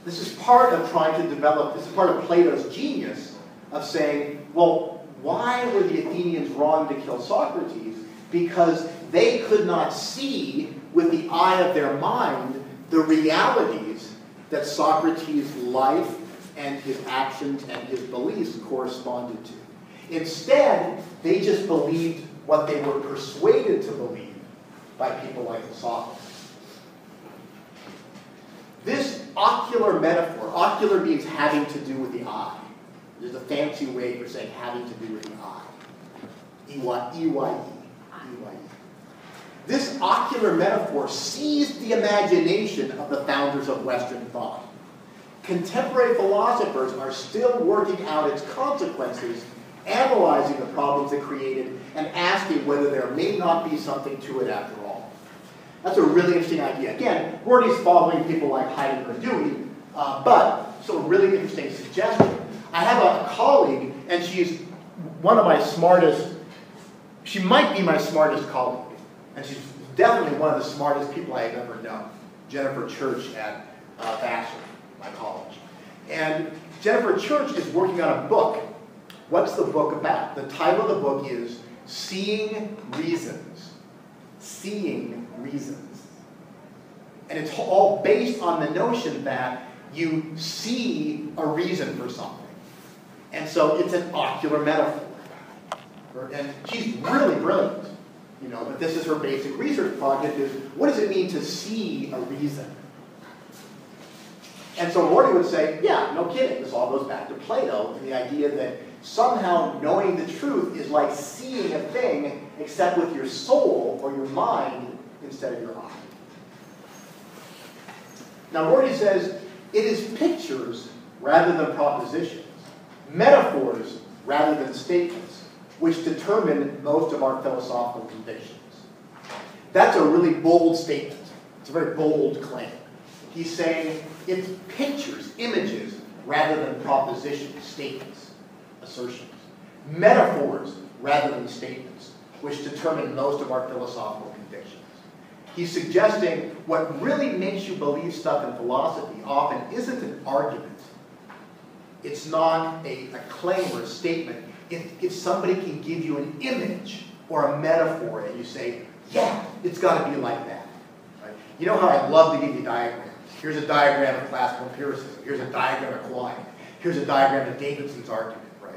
this is part of trying to develop, this is part of Plato's genius of saying, well, why were the Athenians wrong to kill Socrates? Because they could not see with the eye of their mind the realities that Socrates' life and his actions and his beliefs corresponded to. Instead, they just believed what they were persuaded to believe by people like the Sophists. This ocular metaphor, ocular means having to do with the eye. There's a fancy way for saying having to do with the eye. E-Y-E. This ocular metaphor seized the imagination of the founders of Western thought. Contemporary philosophers are still working out its consequences, analyzing the problems it created, and asking whether there may not be something to it after all. That's a really interesting idea. Again, Rorty's following people like Heidegger and Dewey, but it's a really interesting suggestion. I have a colleague, and she's one of my smartest, she might be my smartest colleague, and she's definitely one of the smartest people I have ever known, Jennifer Church at Vassar, my college. And Jennifer Church is working on a book. What's the book about? The title of the book is Seeing Reasons. Seeing Reasons. And it's all based on the notion that you see a reason for something. And so it's an ocular metaphor. And she's really brilliant, you know, but this is her basic research project is, what does it mean to see a reason? And so Rorty would say, yeah, no kidding, this all goes back to Plato and the idea that somehow knowing the truth is like seeing a thing except with your soul or your mind instead of your eye. Now Rorty says, it is pictures rather than propositions, metaphors rather than statements, which determine most of our philosophical convictions. That's a really bold statement. It's a very bold claim. He's saying it's pictures, images, rather than propositions, statements, assertions. Metaphors rather than statements, which determine most of our philosophical convictions. He's suggesting what really makes you believe stuff in philosophy often isn't an argument. It's not a claim or a statement. If somebody can give you an image or a metaphor and you say, yeah, it's got to be like that. Right? You know how I love to give you diagrams. Here's a diagram of classical empiricism. Here's a diagram of Quine. Here's a diagram of Davidson's argument. Right?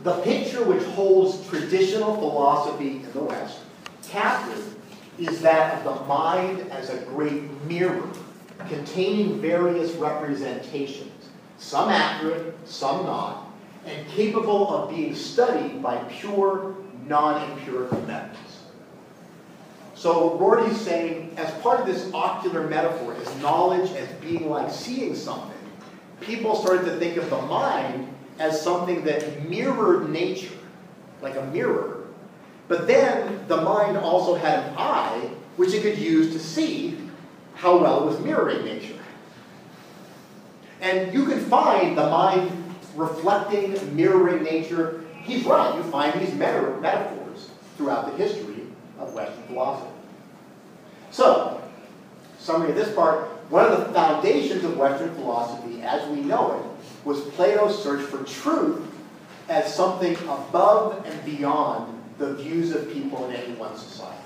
The picture which holds traditional philosophy in the West captive is that of the mind as a great mirror containing various representations, some accurate, some not, and capable of being studied by pure, non-empirical methods. So Rorty's saying, as part of this ocular metaphor, as knowledge as being like seeing something, people started to think of the mind as something that mirrored nature, like a mirror. But then the mind also had an eye, which it could use to see how well it was mirroring nature. And you can find the mind reflecting, mirroring nature. He's right, you find these metaphors throughout the history of Western philosophy. So, summary of this part, one of the foundations of Western philosophy as we know it was Plato's search for truth as something above and beyond the views of people in any one society.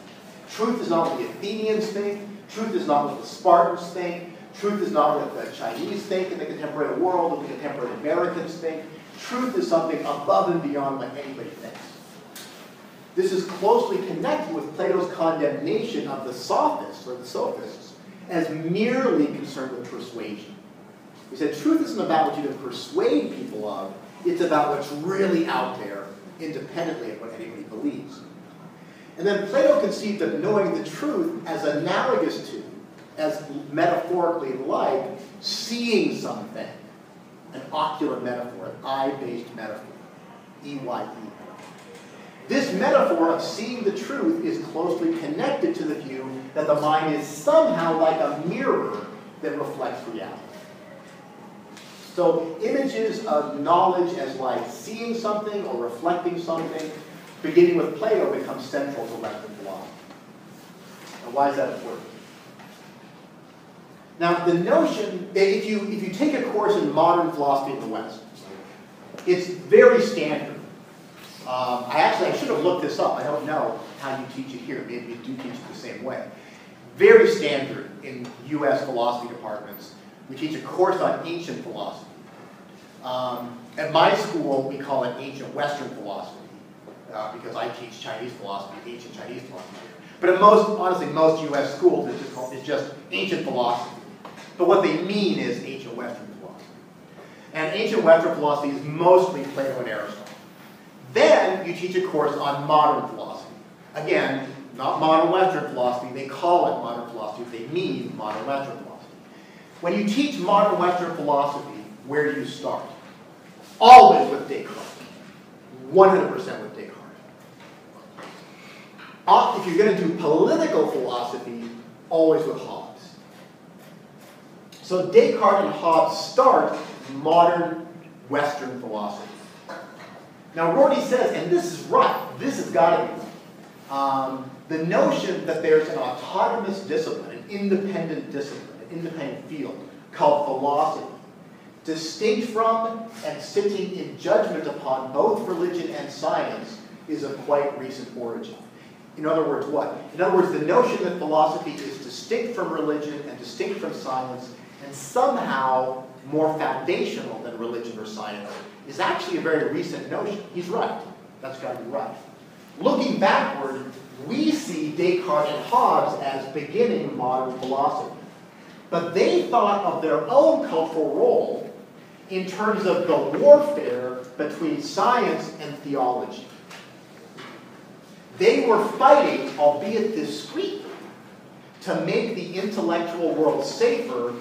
Truth is not what the Athenians think, truth is not what the Spartans think, truth is not what the Chinese think in the contemporary world, what the contemporary Americans think. Truth is something above and beyond what anybody thinks. This is closely connected with Plato's condemnation of the sophists, or the sophists, as merely concerned with persuasion. He said, truth isn't about what you can persuade people of, it's about what's really out there, independently of what anybody believes. And then Plato conceived of knowing the truth as analogous to, as metaphorically like, seeing something. An ocular metaphor, an eye-based metaphor. E-Y-E. This metaphor of seeing the truth is closely connected to the view that the mind is somehow like a mirror that reflects reality. So images of knowledge as like seeing something or reflecting something, beginning with Plato, become central to Western philosophy. And why is that important? Now, the notion, if you take a course in modern philosophy in the West, it's very standard. I should have looked this up. I don't know how you teach it here. Maybe you do teach it the same way. Very standard in US philosophy departments. We teach a course on ancient philosophy. At my school, we call it ancient Western philosophy, because I teach Chinese philosophy, ancient Chinese philosophy. But at honestly, most US schools, it's just ancient philosophy. But what they mean is ancient Western philosophy. And ancient Western philosophy is mostly Plato and Aristotle. Then you teach a course on modern philosophy. Again, not modern Western philosophy. They call it modern philosophy. They mean modern Western philosophy. When you teach modern Western philosophy, where do you start? Always with Descartes. 100% with Descartes. If you're going to do political philosophy, always with Hobbes. So Descartes and Hobbes start modern Western philosophy. Now Rorty says, and this is right, this has got to be right, the notion that there's an autonomous discipline, an independent discipline, an independent field called philosophy, distinct from and sitting in judgment upon both religion and science, is of quite recent origin. In other words, what? In other words, the notion that philosophy is distinct from religion and distinct from science and somehow more foundational than religion or science is actually a very recent notion. He's right. That's got to be right. Looking backward, we see Descartes and Hobbes as beginning modern philosophy. But they thought of their own cultural role in terms of the warfare between science and theology. They were fighting, albeit discreetly, to make the intellectual world safer,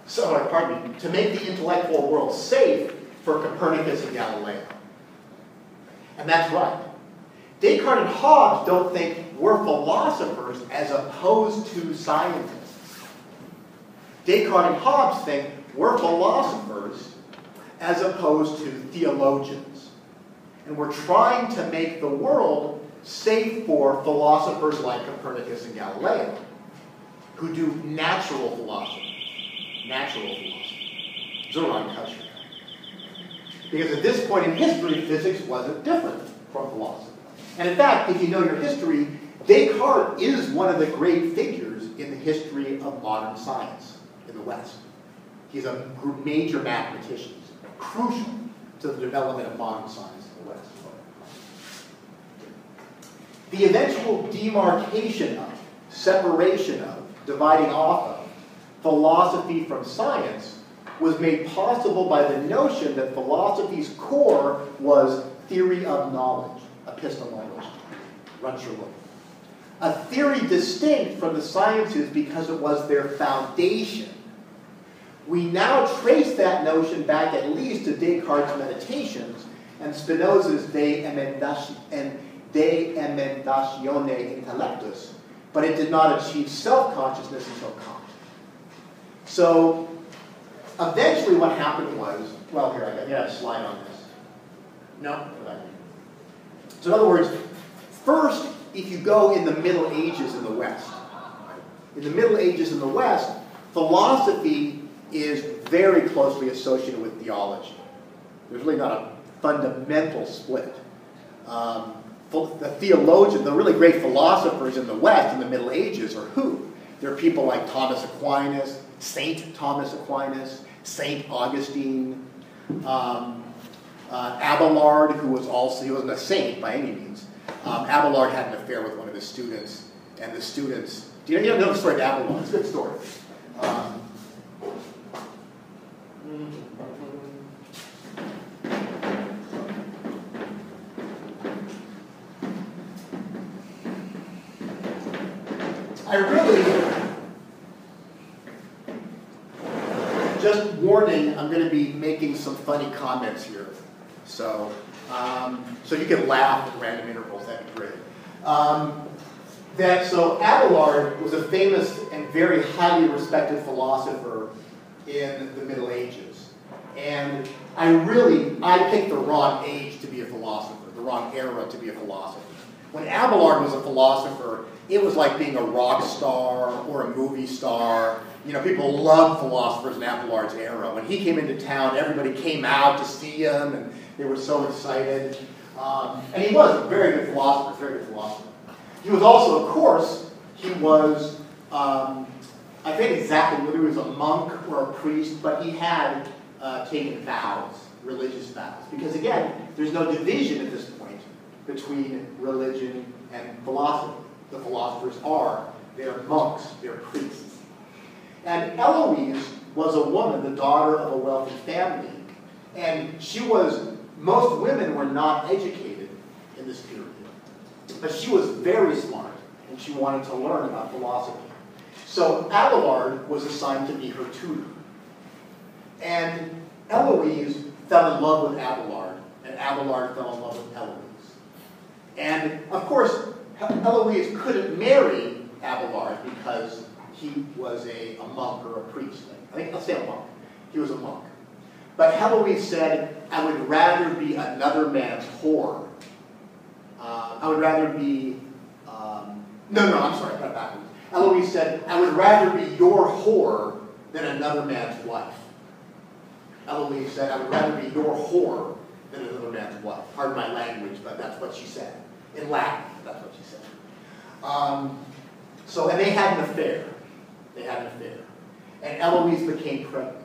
to make the intellectual world safe for Copernicus and Galileo. And that's right. Descartes and Hobbes don't think we're philosophers as opposed to scientists. Descartes and Hobbes think we're philosophers as opposed to theologians. And we're trying to make the world safe for philosophers like Copernicus and Galileo, who do natural philosophy. Natural philosophy. Zurang Kasher. Because at this point in history, physics wasn't different from philosophy. And in fact, if you know your history, Descartes is one of the great figures in the history of modern science in the West. He's a major mathematician, crucial to the development of modern science in the West. The eventual demarcation of, separation of, dividing off of philosophy from science was made possible by the notion that philosophy's core was theory of knowledge, epistemology, a theory distinct from the sciences because it was their foundation. We now trace that notion back at least to Descartes' Meditations and Spinoza's De Emendatione Intellectus, but it did not achieve self-consciousness until Kant. So eventually what happened was, well, here, I got a slide on this. No? So in other words, first, if you go in the Middle Ages in the West, philosophy is very closely associated with theology. There's really not a fundamental split. The theologians, the really great philosophers in the West in the Middle Ages are who? They're people like Thomas Aquinas, Saint Thomas Aquinas, Saint Augustine, Abelard, who was also, he wasn't a saint by any means. Abelard had an affair with one of his students, and the students, you know the story of Abelard? It's a good story. Just warning, I'm going to be making some funny comments here. So So you can laugh at random intervals, that'd be great. So Abelard was a famous and very highly respected philosopher in the Middle Ages. And I picked the wrong age to be a philosopher, the wrong era to be a philosopher. When Abelard was a philosopher, it was like being a rock star or a movie star. You know, people loved philosophers in Abelard's era. When he came into town, everybody came out to see him, and they were so excited. And he was a very good philosopher, very good philosopher. He was also, of course, he was, I forget exactly whether he was a monk or a priest, but he had taken vows, religious vows. Because again, there's no division at this point between religion and philosophy. The philosophers they're monks, they're priests. And Eloise was a woman, the daughter of a wealthy family. And most women were not educated in this period. But she was very smart, and she wanted to learn about philosophy. So Abelard was assigned to be her tutor. And Eloise fell in love with Abelard, and Abelard fell in love with Eloise. And, of course, Eloise couldn't marry Abelard because he was a monk or a priest. I'll say a monk. He was a monk. But Eloise said, I would rather be another man's whore. I would rather be... I'm sorry, I got it backwards. Eloise said, I would rather be your whore than another man's wife. Eloise said, I would rather be your whore than another man's wife. Pardon my language, but that's what she said. In Latin, that's what she said. And they had an affair. And Eloise became pregnant.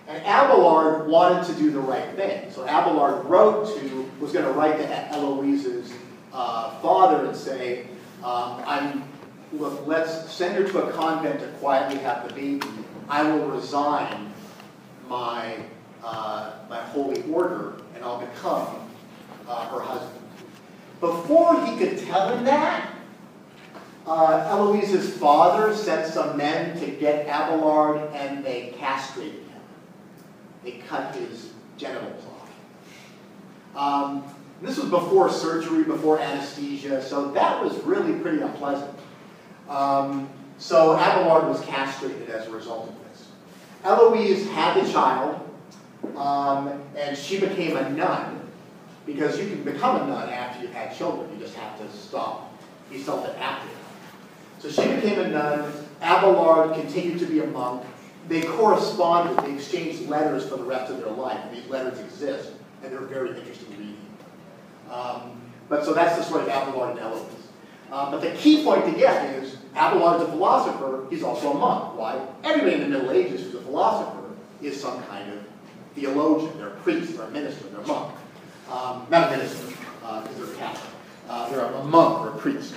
And Abelard wanted to do the right thing. So Abelard was going to write to Eloise's father and say, let's send her to a convent to quietly have the baby. I will resign my holy order, and I'll become her husband. Before he could tell him that, Eloise's father sent some men to get Abelard, and they castrated him. They cut his genitals off. This was before surgery, before anesthesia, so that was really pretty unpleasant. So Abelard was castrated as a result of this. Eloise had the child, and she became a nun, because you can become a nun after you've had children. You just have to be self-active. So she became a nun. Abelard continued to be a monk. They corresponded. They exchanged letters for the rest of their life. And these letters exist, and they're very interesting reading. So that's the story of Abelard and Eloise. But the key point to get is Abelard's a philosopher. He's also a monk. Why? Everybody in the Middle Ages who's a philosopher is some kind of theologian. They're a priest, they're a minister, they're a monk. Not a minister, because they're Catholic. They're a monk or a priest.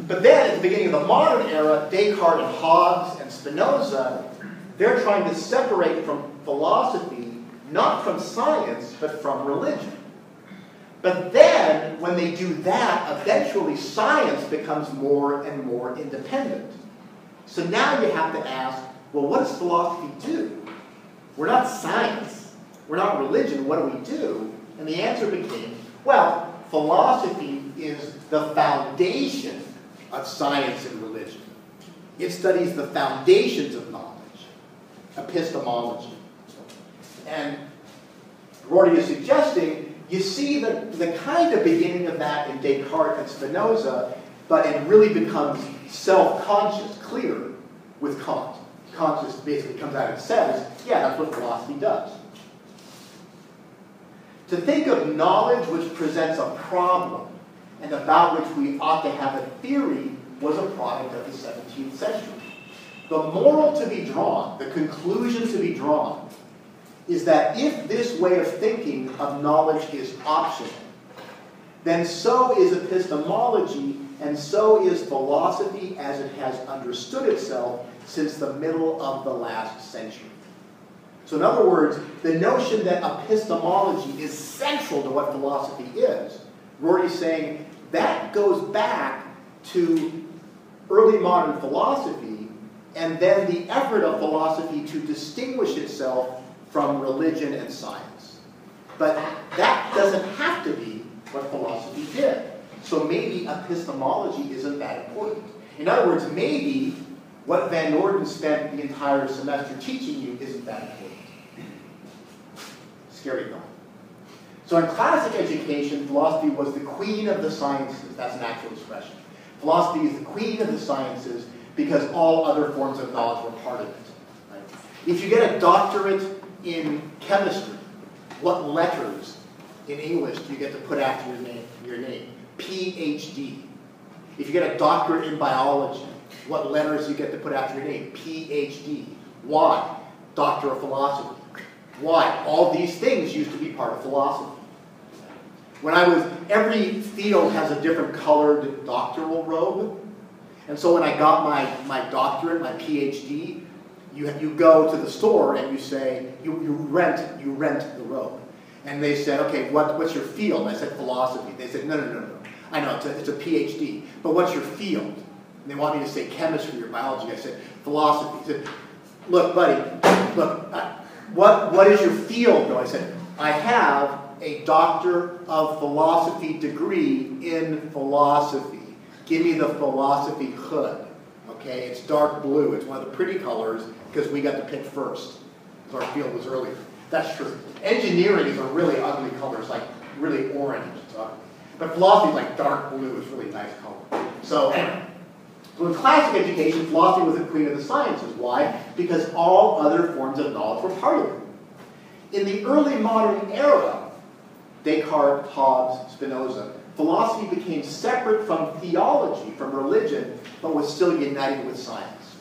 But then, at the beginning of the modern era, Descartes and Hobbes and Spinoza, they're trying to separate from philosophy, not from science, but from religion. But then, when they do that, eventually science becomes more and more independent. So now you have to ask, well, what does philosophy do? We're not science. We're not religion. What do we do? And the answer became, well, philosophy is the foundation of science and religion. It studies the foundations of knowledge, epistemology. And Rorty is suggesting, you see the kind of beginning of that in Descartes and Spinoza, but it really becomes self-conscious, clear with Kant. Kant just basically comes out and says, yeah, that's what philosophy does. To think of knowledge which presents a problem and about which we ought to have a theory was a product of the 17th century. The moral to be drawn, the conclusion to be drawn, is that if this way of thinking of knowledge is optional, then so is epistemology and so is philosophy as it has understood itself since the middle of the last century. So in other words, the notion that epistemology is central to what philosophy is, Rorty's saying that goes back to early modern philosophy and then the effort of philosophy to distinguish itself from religion and science. But that doesn't have to be what philosophy did. So maybe epistemology isn't that important. In other words, maybe what Van Norden spent the entire semester teaching you isn't that important. Scary thought. So in classic education, philosophy was the queen of the sciences. That's an actual expression. Philosophy is the queen of the sciences because all other forms of knowledge were part of it. Right? If you get a doctorate in chemistry, what letters in English do you get to put after your name? PhD. If you get a doctorate in biology, what letters do you get to put after your name? PhD. Why? Doctor of Philosophy. Why? All these things used to be part of philosophy. Every field has a different colored doctoral robe. And so when I got my doctorate, my PhD, you go to the store and you say, you rent the robe. And they said, okay, what's your field? I said, philosophy. They said, no. I know, it's a PhD, but what's your field? And they want me to say chemistry or biology. I said, philosophy. They said, look, buddy, what is your field, though? I said, I have a Doctor of Philosophy degree in philosophy. Give me the philosophy hood. Okay, it's dark blue. It's one of the pretty colors because we got to pick first because our field was earlier. That's true. Engineering is a really ugly color. It's like really orange. It's ugly. But philosophy is like dark blue. It's really nice color. So anyway, so in classic education, philosophy was the queen of the sciences. Why? Because all other forms of knowledge were part of it. In the early modern era, Descartes, Hobbes, Spinoza, philosophy became separate from theology, from religion, but was still united with science.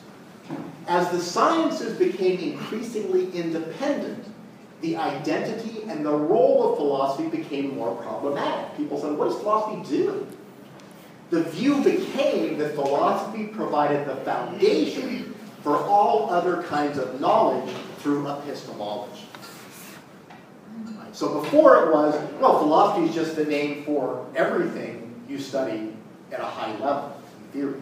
As the sciences became increasingly independent, the identity and the role of philosophy became more problematic. People said, what does philosophy do? The view became that philosophy provided the foundation for all other kinds of knowledge through epistemology. Right? So before it was, well, philosophy is just the name for everything you study at a high level in theory.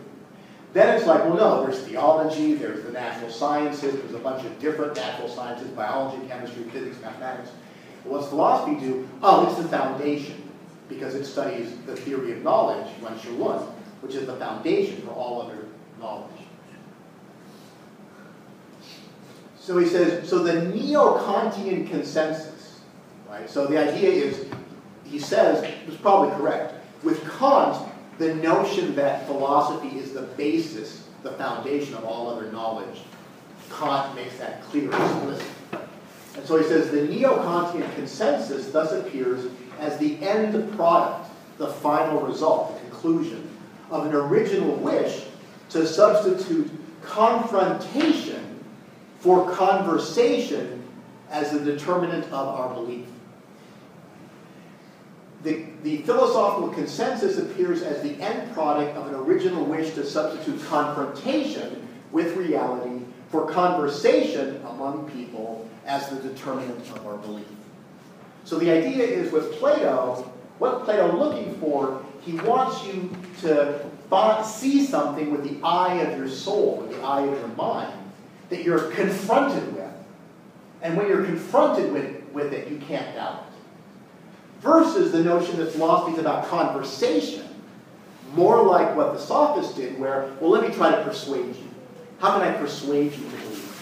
Then it's like, well, no, there's theology, there's the natural sciences, there's a bunch of different natural sciences, biology, chemistry, physics, mathematics. Well, what's philosophy do? Oh, it's the foundation, because it studies the theory of knowledge, once you're one, which is the foundation for all other knowledge. So he says, so the neo-Kantian consensus, right? So the idea is, he says, it's probably correct. With Kant, the notion that philosophy is the basis, the foundation of all other knowledge, Kant makes that clear and explicit. And so he says the neo-Kantian consensus thus appears as the end product, the final result, the conclusion, of an original wish to substitute confrontation for conversation as the determinant of our belief. The philosophical consensus appears as the end product of an original wish to substitute confrontation with reality for conversation among people as the determinant of our belief. So the idea is with Plato, what Plato's looking for, he wants you to see something with the eye of your soul, with the eye of your mind, that you're confronted with. And when you're confronted with it, you can't doubt it. Versus the notion that philosophy is about conversation, more like what the sophists did, where, well, let me try to persuade you. How can I persuade you to believe this?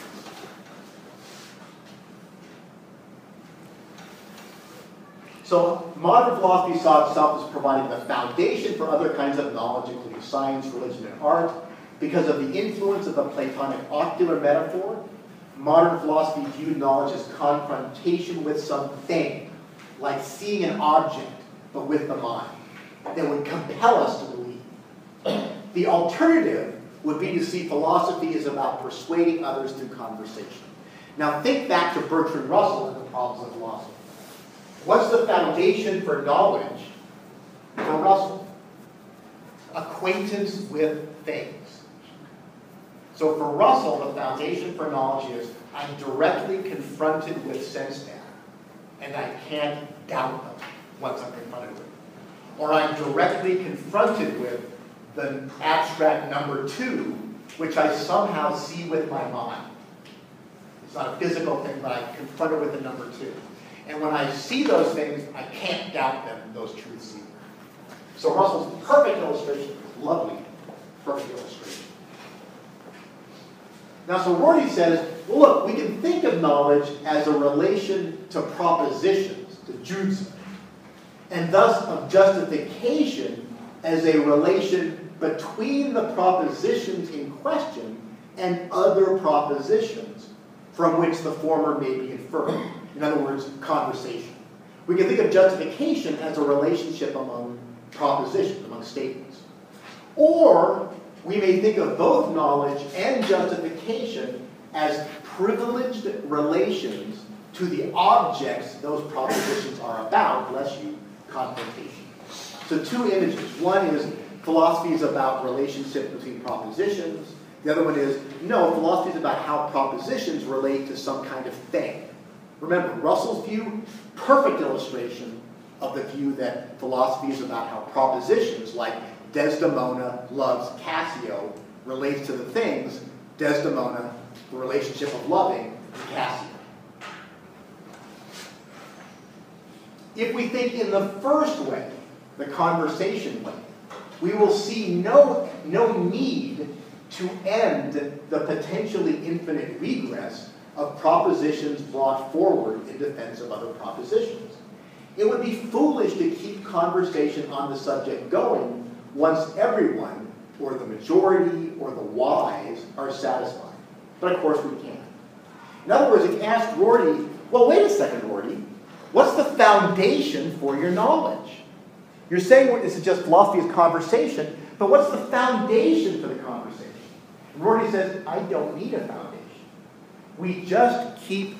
So modern philosophy saw itself as providing the foundation for other kinds of knowledge, including science, religion, and art. Because of the influence of the Platonic ocular metaphor, modern philosophy viewed knowledge as confrontation with something, like seeing an object, but with the mind, that would compel us to believe. The alternative would be to see philosophy as about persuading others through conversation. Now think back to Bertrand Russell and the problems of philosophy. What's the foundation for knowledge for Russell? Acquaintance with things. So for Russell, the foundation for knowledge is I'm directly confronted with sense data, and I can't doubt them once I'm confronted with them. Or I'm directly confronted with the abstract number 2, which I somehow see with my mind. It's not a physical thing, but I'm confronted with the number 2. And when I see those things, I can't doubt them, those truths either. So Russell's perfect illustration is lovely, perfect illustration. Now, so Rorty says, well, look, we can think of knowledge as a relation to propositions, to Judson, and thus of justification as a relation between the propositions in question and other propositions from which the former may be inferred. In other words, conversation. We can think of justification as a relationship among propositions, among statements. Or we may think of both knowledge and justification as privileged relations to the objects those propositions are about, bless you, confrontation. So two images. One is philosophy is about relationships between propositions. The other one is, no, philosophy is about how propositions relate to some kind of thing. Remember, Russell's view, perfect illustration of the view that philosophy is about how propositions like Desdemona loves Cassio relates to the things Desdemona, the relationship of loving, Cassio. If we think in the first way, the conversation way, we will see no need to end the potentially infinite regress of propositions brought forward in defense of other propositions. It would be foolish to keep conversation on the subject going once everyone, or the majority, or the wise, are satisfied. But of course we can't. In other words, if you ask Rorty, well, wait a second, Rorty, what's the foundation for your knowledge? You're saying this is just philosophy is conversation, but what's the foundation for the conversation? And Rorty says, I don't need a foundation. We just keep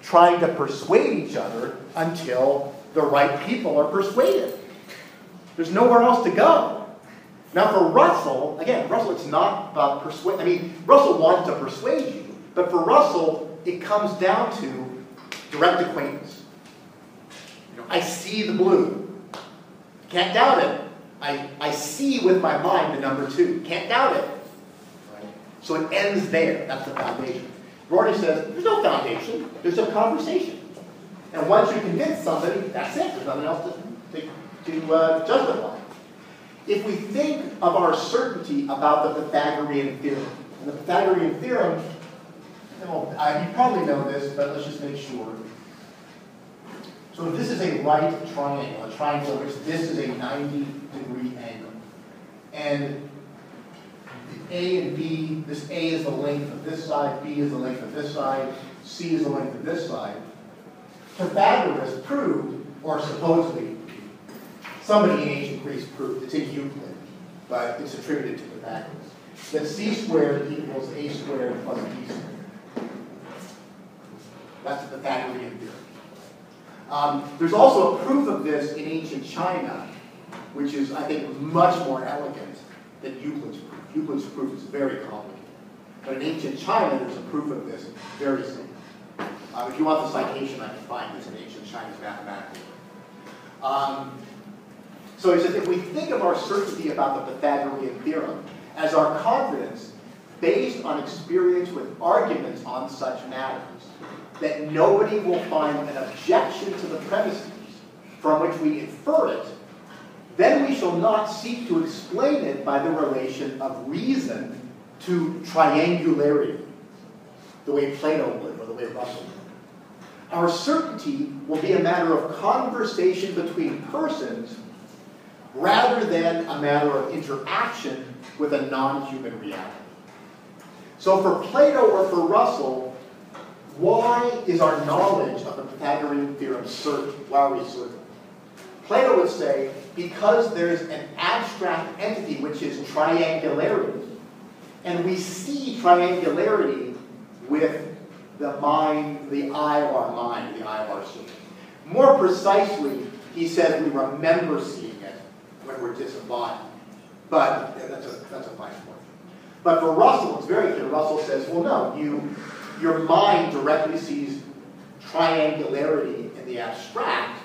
trying to persuade each other until the right people are persuaded. There's nowhere else to go. Now for Russell, again, Russell, it's not about persuade. I mean, Russell wants to persuade you, but for Russell, it comes down to direct acquaintance. You know, I see the blue. Can't doubt it. I see with my mind the number 2. Can't doubt it. Right? So it ends there. That's the foundation. Rorty says, there's no foundation. There's a conversation. And once you convince somebody, that's it. There's nothing else to justify. If we think of our certainty about the Pythagorean theorem, and the Pythagorean theorem, well, you probably know this, but let's just make sure. So if this is a right triangle, a triangle in which this is a 90-degree angle, and A and B, this A is the length of this side, B is the length of this side, C is the length of this side, Pythagoras proved, or supposedly, somebody in ancient Greece proved, it's in Euclid, but it's attributed to Pythagoras, that C squared equals A squared plus B squared. That's the Pythagorean theorem. There's also a proof of this in ancient China, which is, I think, much more elegant than Euclid's proof. Euclid's proof is very complicated. But in ancient China, there's a proof of this very simple. If you want the citation, I can find this in ancient Chinese mathematical work. So he says, if we think of our certainty about the Pythagorean theorem as our confidence based on experience with arguments on such matters, that nobody will find an objection to the premises from which we infer it, then we shall not seek to explain it by the relation of reason to triangularity, the way Plato would, or the way Russell would. Our certainty will be a matter of conversation between persons rather than a matter of interaction with a non-human reality. So for Plato or for Russell, why is our knowledge of the Pythagorean theorem certain? Why are we certain? Plato would say, because there's an abstract entity which is triangularity, and we see triangularity with the mind, the eye of our mind, the eye of our soul. More precisely, he says we remember seeing it when we're disembodied. But yeah, that's a fine point. But for Russell, it's very clear. Russell says, well, no, your mind directly sees triangularity in the abstract,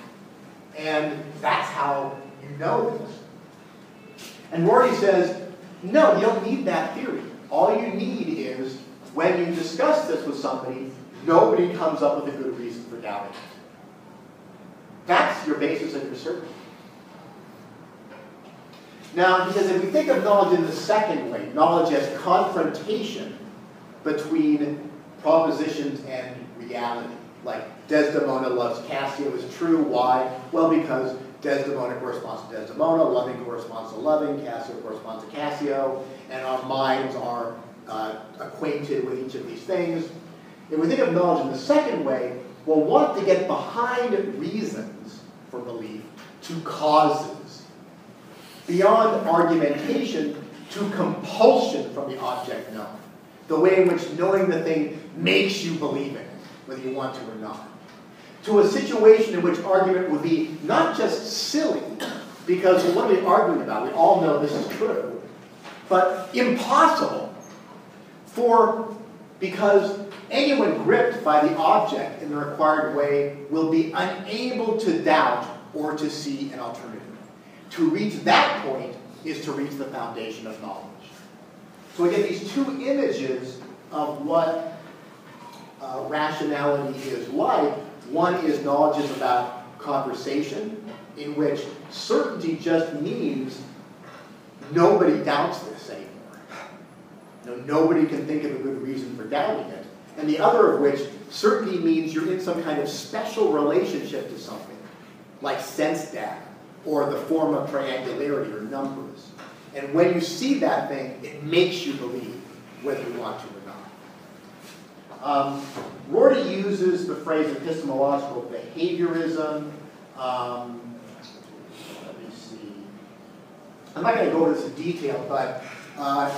and that's how you know this. And Rorty says, no, you don't need that theory. All you need is, when you discuss this with somebody, nobody comes up with a good reason for doubting it. That's your basis of your certainty. Now, he says, if we think of knowledge in the second way, knowledge as confrontation between propositions and reality, like Desdemona loves Cassio is true. Why? Well, because Desdemona corresponds to Desdemona, loving corresponds to loving, Cassio corresponds to Cassio, and our minds are acquainted with each of these things. If we think of knowledge in the second way, we'll want to get behind reasons for belief to causes, beyond argumentation to compulsion from the object known, the way in which knowing the thing makes you believe it, whether you want to or not, to a situation in which argument would be not just silly, because what are we arguing about? We all know this is true, but impossible, because anyone gripped by the object in the required way will be unable to doubt or to see an alternative. To reach that point is to reach the foundation of knowledge. So we get these two images of what rationality is like. One is knowledge is about conversation, in which certainty just means nobody doubts this anymore. Nobody can think of a good reason for doubting it. And the other of which, certainty means you're in some kind of special relationship to something, like sense data, or the form of triangularity or numbers. And when you see that thing, it makes you believe, whether you want to or not. Rorty uses the phrase epistemological behaviorism. Let me see. I'm not going to go into this in detail, but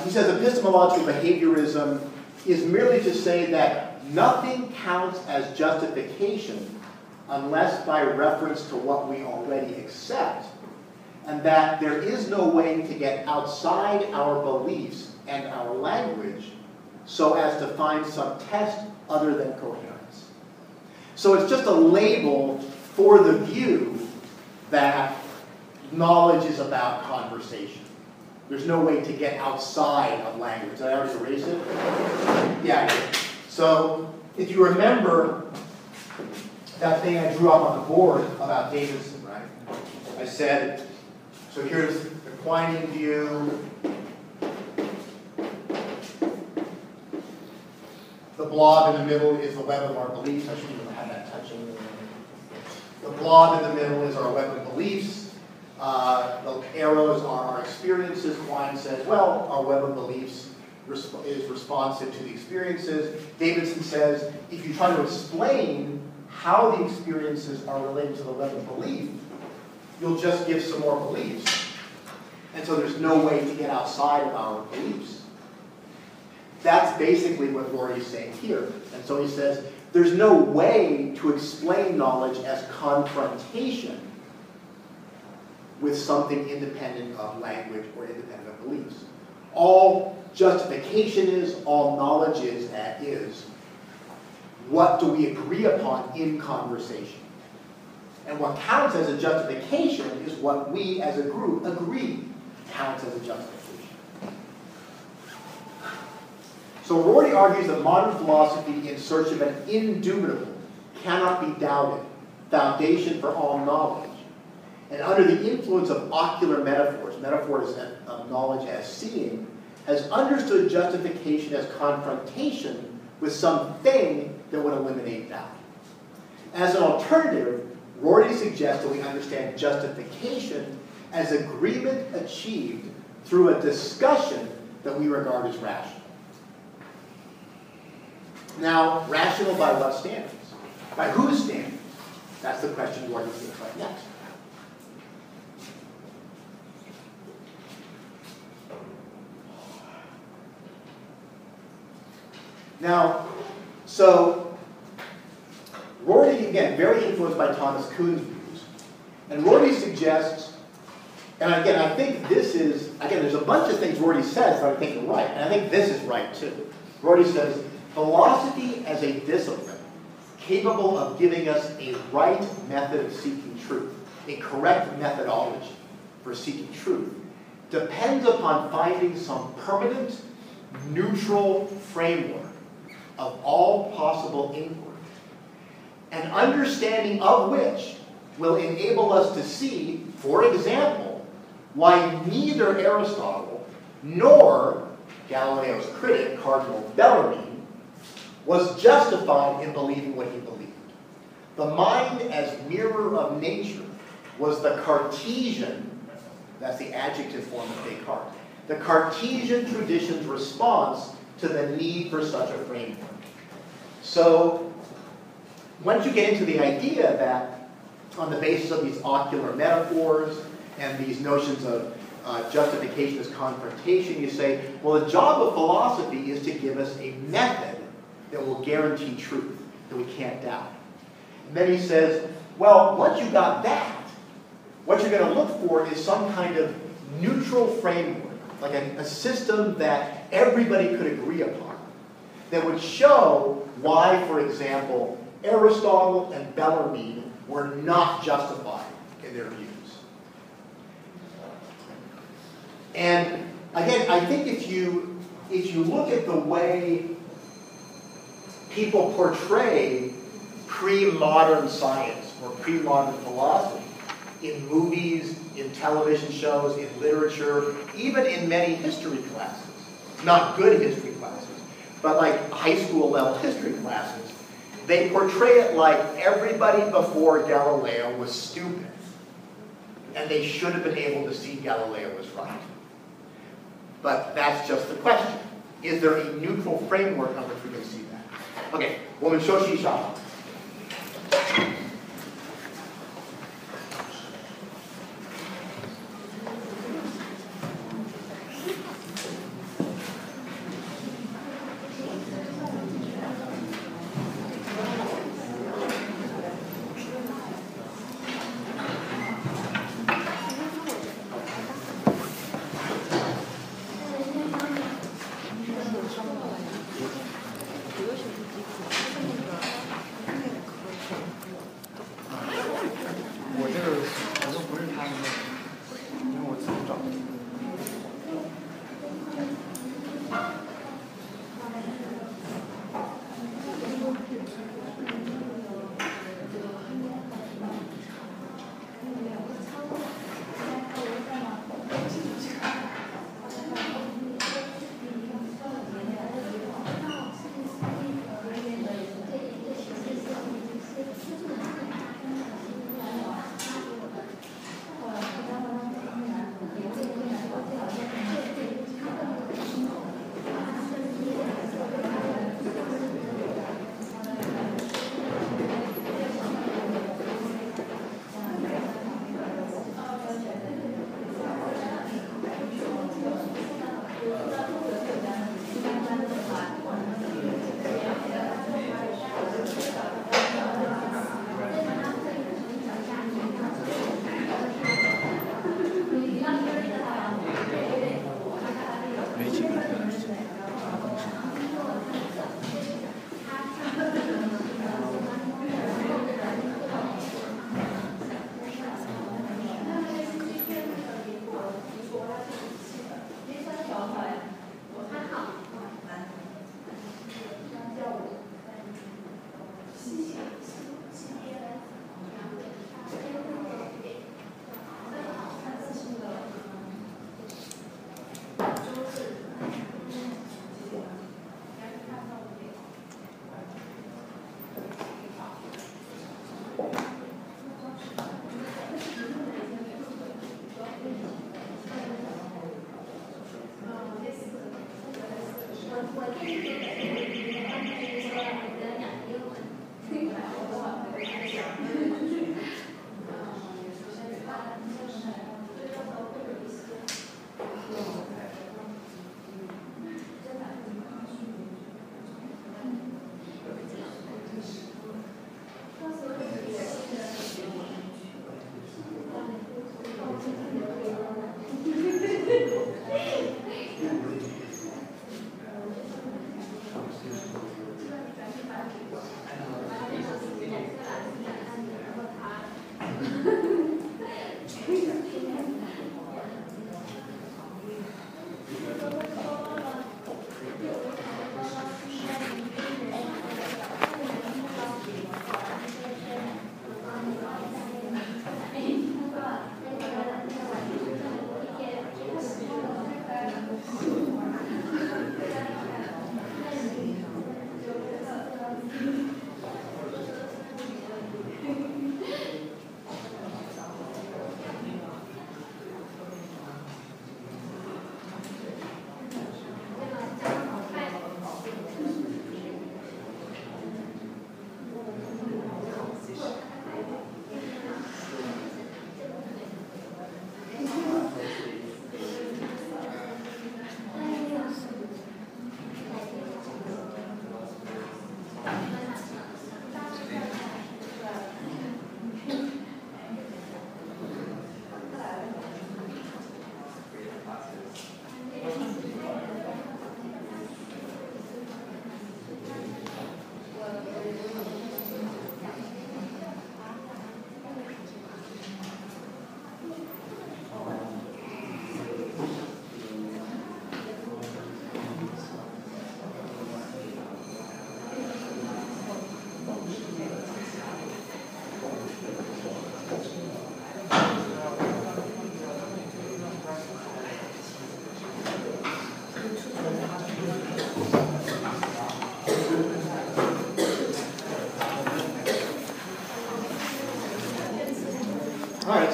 he says epistemological behaviorism is merely to say that nothing counts as justification unless by reference to what we already accept, and that there is no way to get outside our beliefs and our language so as to find some test other than coherence. So it's just a label for the view that knowledge is about conversation. There's no way to get outside of language. Did I already erase it? Yeah, I did. So if you remember that thing I drew up on the board about Davidson, right? I said, so here's the Quine view. The blob in the middle is the web of our beliefs. I shouldn't even have that touching. The blob in the middle is our web of beliefs. The arrows are our experiences. Quine says, well, our web of beliefs is responsive to the experiences. Davidson says, if you try to explain how the experiences are related to the web of belief, you'll just give some more beliefs. And so there's no way to get outside of our beliefs. That's basically what Rorty is saying here. And so he says, there's no way to explain knowledge as confrontation with something independent of language or independent of beliefs. All justification is, all knowledge is what do we agree upon in conversation. And what counts as a justification is what we as a group agree counts as a justification. So Rorty argues that modern philosophy, in search of an indubitable, cannot be doubted, foundation for all knowledge, and under the influence of ocular metaphors, metaphors of knowledge as seeing, has understood justification as confrontation with something that would eliminate doubt. As an alternative, Rorty suggests that we understand justification as agreement achieved through a discussion that we regard as rational. Now, rational by what standards? By whose standards? That's the question Rorty thinks right next. Now, so Rorty, again, very influenced by Thomas Kuhn's views. And Rorty suggests, and again, I think this is, again, there's a bunch of things Rorty says that I think are right, and I think this is right too. Rorty says, philosophy as a discipline capable of giving us a right method of seeking truth, a correct methodology for seeking truth, depends upon finding some permanent, neutral framework of all possible inquiry, an understanding of which will enable us to see, for example, why neither Aristotle nor Galileo's critic, Cardinal Bellarmine, was justified in believing what he believed. The mind as mirror of nature was the Cartesian, that's the adjective form of Descartes, the Cartesian tradition's response to the need for such a framework. So, once you get into the idea that on the basis of these ocular metaphors and these notions of justification as confrontation, you say, well, the job of philosophy is to give us a method that will guarantee truth, that we can't doubt. And then he says, well, once you got that, what you're going to look for is some kind of neutral framework, like a system that everybody could agree upon, that would show why, for example, Aristotle and Bellarmine were not justified in their views. And again, I think if you look at the way people portray pre-modern science or pre-modern philosophy in movies, in television shows, in literature, even in many history classes, not good history classes, but like high school level history classes, they portray it like everybody before Galileo was stupid, and they should have been able to see Galileo was right. But that's just the question. Is there a neutral framework on which we can see that? Okay, 我们休息一下。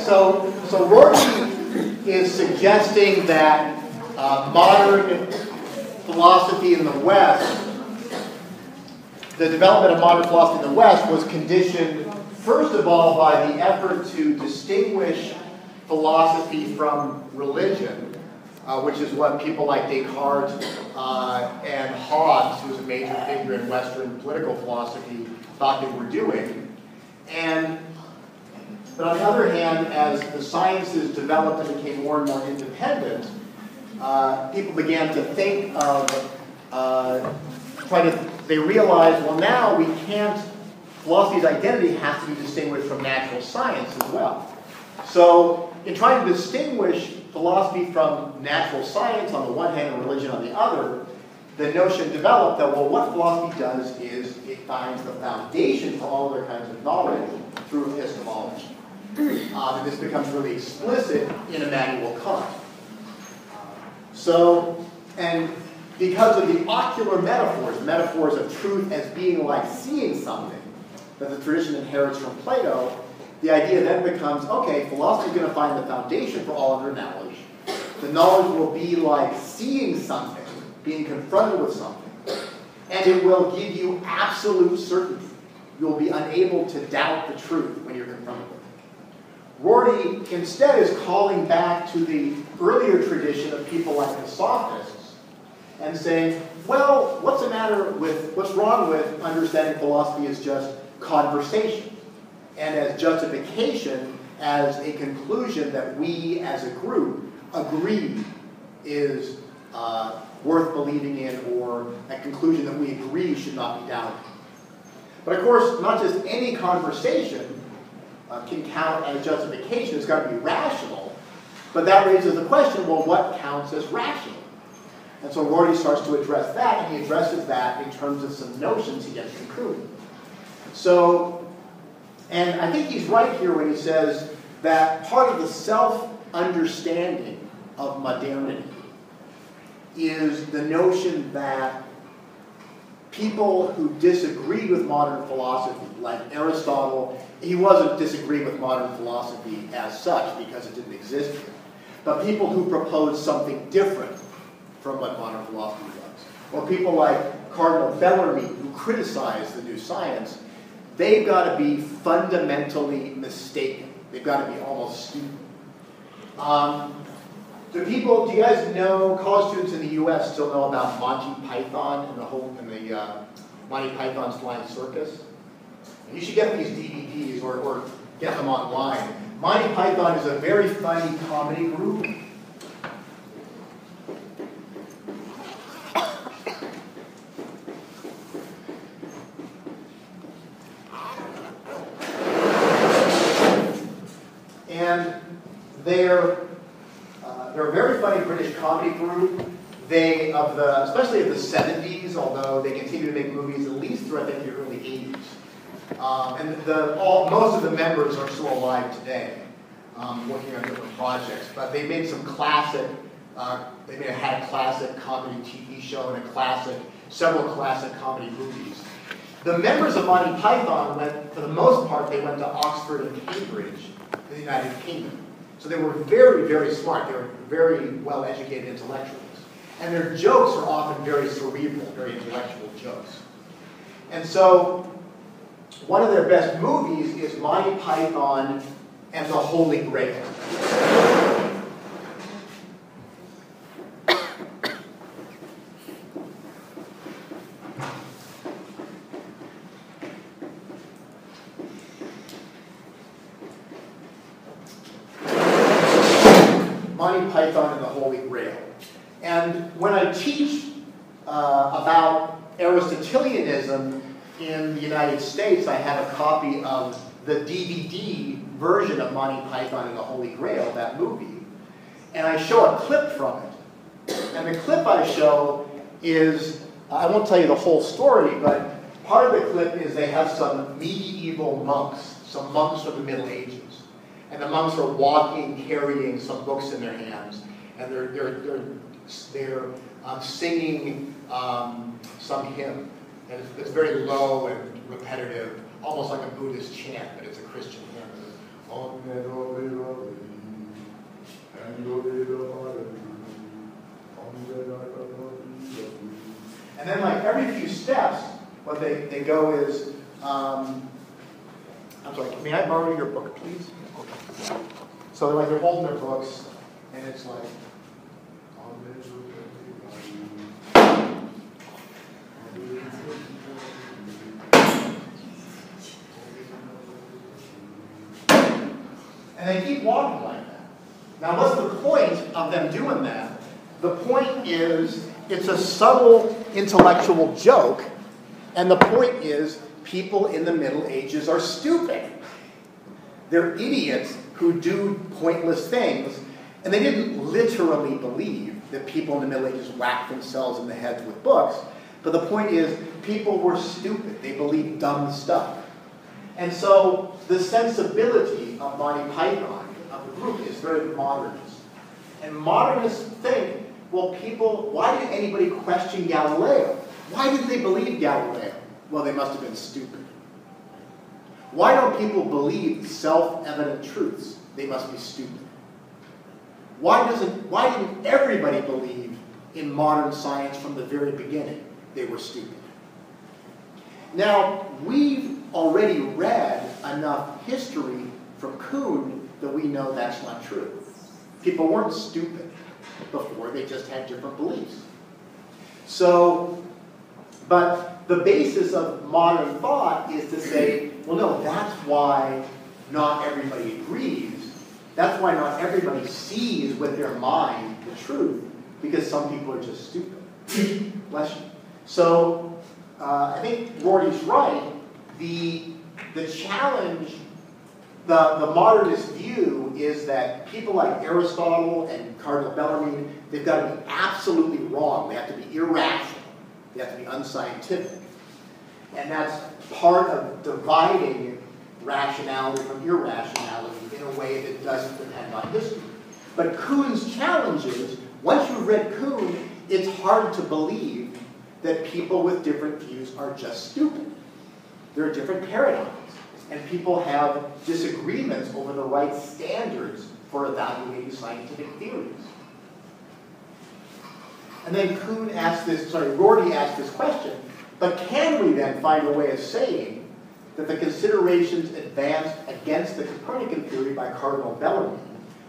So Rorty is suggesting that modern philosophy in the West, the development of modern philosophy in the West was conditioned, first of all, by the effort to distinguish philosophy from religion, which is what people like Descartes and Hobbes, who was a major figure in Western political philosophy, thought they were doing. But on the other hand, as the sciences developed and became more and more independent, people began to think of, they realized, well, now we can't, philosophy's identity has to be distinguished from natural science as well. So in trying to distinguish philosophy from natural science on the one hand and religion on the other, the notion developed that, well, what philosophy does is it finds the foundation for all other kinds of knowledge through epistemology. And this becomes really explicit in Immanuel Kant. And because of the ocular metaphors of truth as being like seeing something, that the tradition inherits from Plato, the idea then becomes, okay, philosophy is going to find the foundation for all other knowledge. The knowledge will be like seeing something, being confronted with something, and it will give you absolute certainty. You'll be unable to doubt the truth when you're confronted with it. Rorty instead is calling back to the earlier tradition of people like the sophists and saying, well, what's wrong with understanding philosophy as just conversation and as justification, as a conclusion that we as a group agree is worth believing in, or a conclusion that we agree should not be doubted. But of course, not just any conversation can count as justification. It's got to be rational. But that raises the question, well, what counts as rational? And so Rorty starts to address that, and he addresses that in terms of some notions he gets from Quine. So, and I think he's right here when he says that part of the self-understanding of modernity is the notion that people who disagreed with modern philosophy, like Aristotle, he wasn't disagreeing with modern philosophy as such because it didn't exist here, but people who proposed something different from what modern philosophy was, or people like Cardinal Bellarmine who criticized the new science, they've got to be fundamentally mistaken. They've got to be almost stupid. Do you guys know, college students in the U.S. still know about Monty Python and the Monty Python's Flying Circus? And you should get these DVDs or get them online. Monty Python is a very funny comedy group. And they're a very funny British comedy group. Especially of the 70s, although they continue to make movies at least through, I think, the early 80s. Most of the members are still alive today, working on different projects. But they made some classic, had a classic comedy TV show and several classic comedy movies. The members of Monty Python for the most part, they went to Oxford and Cambridge in the United Kingdom. So they were very, very smart. They were very well-educated intellectuals. And their jokes are often very cerebral, very intellectual jokes. And so one of their best movies is Monty Python and the Holy Grail. Monty Python and the Holy Grail. And when I teach about Aristotelianism in the United States, I have a copy of the DVD version of Monty Python and the Holy Grail, that movie. And I show a clip from it. And the clip I show is, I won't tell you the whole story, but part of the clip is they have some medieval monks, some monks from the Middle Ages. And the monks are walking, carrying some books in their hands, and they're singing some hymn. And it's very low and repetitive, almost like a Buddhist chant, but it's a Christian hymn. And then like every few steps, what they go is, I'm sorry, may I borrow your book, please? Okay. So like they're holding their books, and it's like, and they keep walking like that. Now what's the point of them doing that? The point is, it's a subtle intellectual joke, and the point is, people in the Middle Ages are stupid. They're idiots who do pointless things, and they didn't literally believe that people in the Middle Ages whacked themselves in the heads with books, but the point is, people were stupid. They believed dumb stuff. And so, the sensibility of Monty Python, of the group, is very modernist. And modernists think, well, people, why did anybody question Galileo? Why did they believe Galileo? Well, they must have been stupid. Why don't people believe self-evident truths? They must be stupid. Why didn't everybody believe in modern science from the very beginning? They were stupid. Now, we've already read enough history from Kuhn that we know that's not true. People weren't stupid before, they just had different beliefs. So, but the basis of modern thought is to say, well, no, that's why not everybody agrees. That's why not everybody sees with their mind the truth, because some people are just stupid. Bless you. So, I think Rorty's right. The challenge, the modernist view is that people like Aristotle and Cardinal Bellarmine, they've got to be absolutely wrong. They have to be irrational. They have to be unscientific. And that's part of dividing rationality from irrationality in a way that doesn't depend on history. But Kuhn's challenge is, once you've read Kuhn, it's hard to believe that people with different views are just stupid. There are different paradigms, and people have disagreements over the right standards for evaluating scientific theories. And then Rorty asked this question, but can we then find a way of saying that the considerations advanced against the Copernican theory by Cardinal Bellarmine,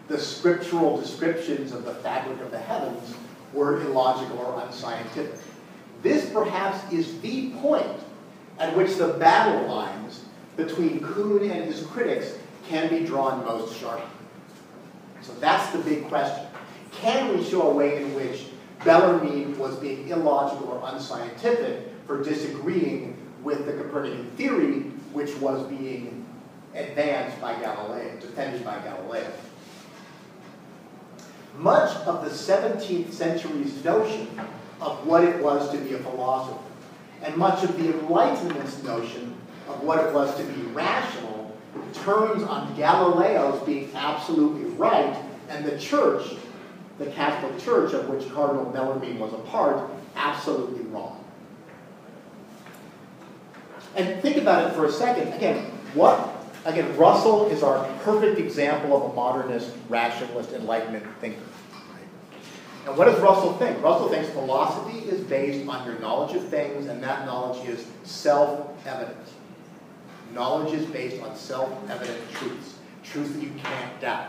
the scriptural descriptions of the fabric of the heavens, were illogical or unscientific? This perhaps is the point at which the battle lines between Kuhn and his critics can be drawn most sharply. So that's the big question. Can we show a way in which Bellarmine was being illogical or unscientific for disagreeing with the Copernican theory, which was being advanced by Galileo, defended by Galileo? Much of the 17th century's notion of what it was to be a philosopher, and much of the Enlightenment's notion of what it was to be rational, turns on Galileo's being absolutely right, and the church, the Catholic Church, of which Cardinal Bellarmine was a part, absolutely wrong. And think about it for a second. Again, Russell is our perfect example of a modernist, rationalist, Enlightenment thinker. Right? And what does Russell think? Russell thinks philosophy is based on your knowledge of things, and that knowledge is self-evident. Knowledge is based on self-evident truths, truths that you can't doubt.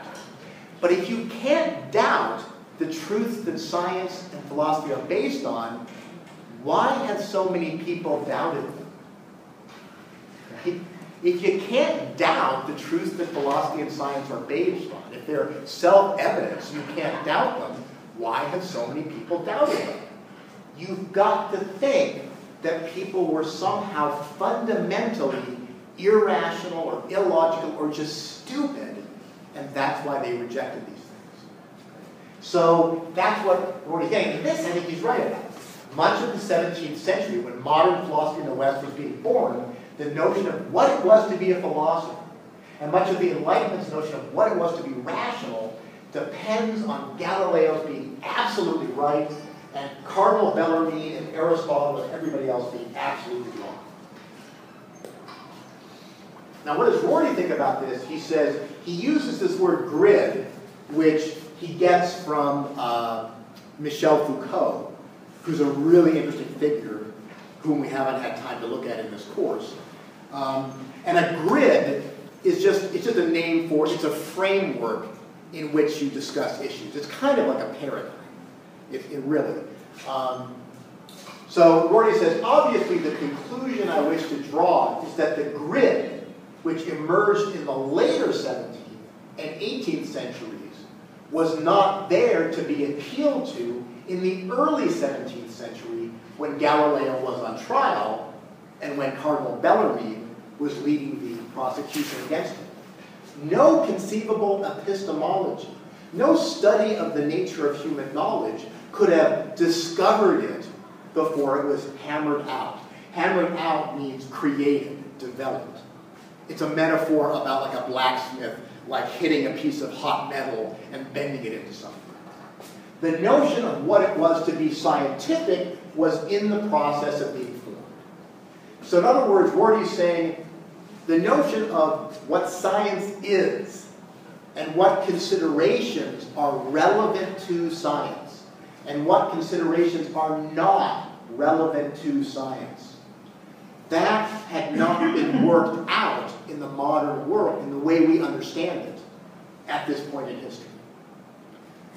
But if you can't doubt the truths that science and philosophy are based on, why have so many people doubted them? Right? If you can't doubt the truths that philosophy and science are based on, if they're self-evident, so you can't doubt them, why have so many people doubted them? You've got to think that people were somehow fundamentally irrational or illogical or just stupid, and that's why they rejected these things. So that's what Rorty's getting. And this, I think he's right about. Much of the 17th century, when modern philosophy in the West was being born, the notion of what it was to be a philosopher, and much of the Enlightenment's notion of what it was to be rational, depends on Galileo's being absolutely right, and Cardinal Bellarmine and Aristotle and everybody else being absolutely wrong. Now, what does Rorty think about this? He says he uses this word grid, which he gets from Michel Foucault, who's a really interesting figure whom we haven't had time to look at in this course. And a grid is it's just a name for, it's a framework in which you discuss issues. It's kind of like a paradigm. It really. So Rorty says, obviously the conclusion I wish to draw is that the grid, which emerged in the later 17th and 18th centuries, was not there to be appealed to in the early 17th century when Galileo was on trial and when Cardinal Bellarmine was leading the prosecution against him. No conceivable epistemology, no study of the nature of human knowledge could have discovered it before it was hammered out. Hammered out means created, developed. It's a metaphor about like a blacksmith, like hitting a piece of hot metal and bending it into something. The notion of what it was to be scientific was in the process of being formed. So in other words, Rorty's saying the notion of what science is and what considerations are relevant to science and what considerations are not relevant to science, that had not been worked out in the modern world in the way we understand it at this point in history.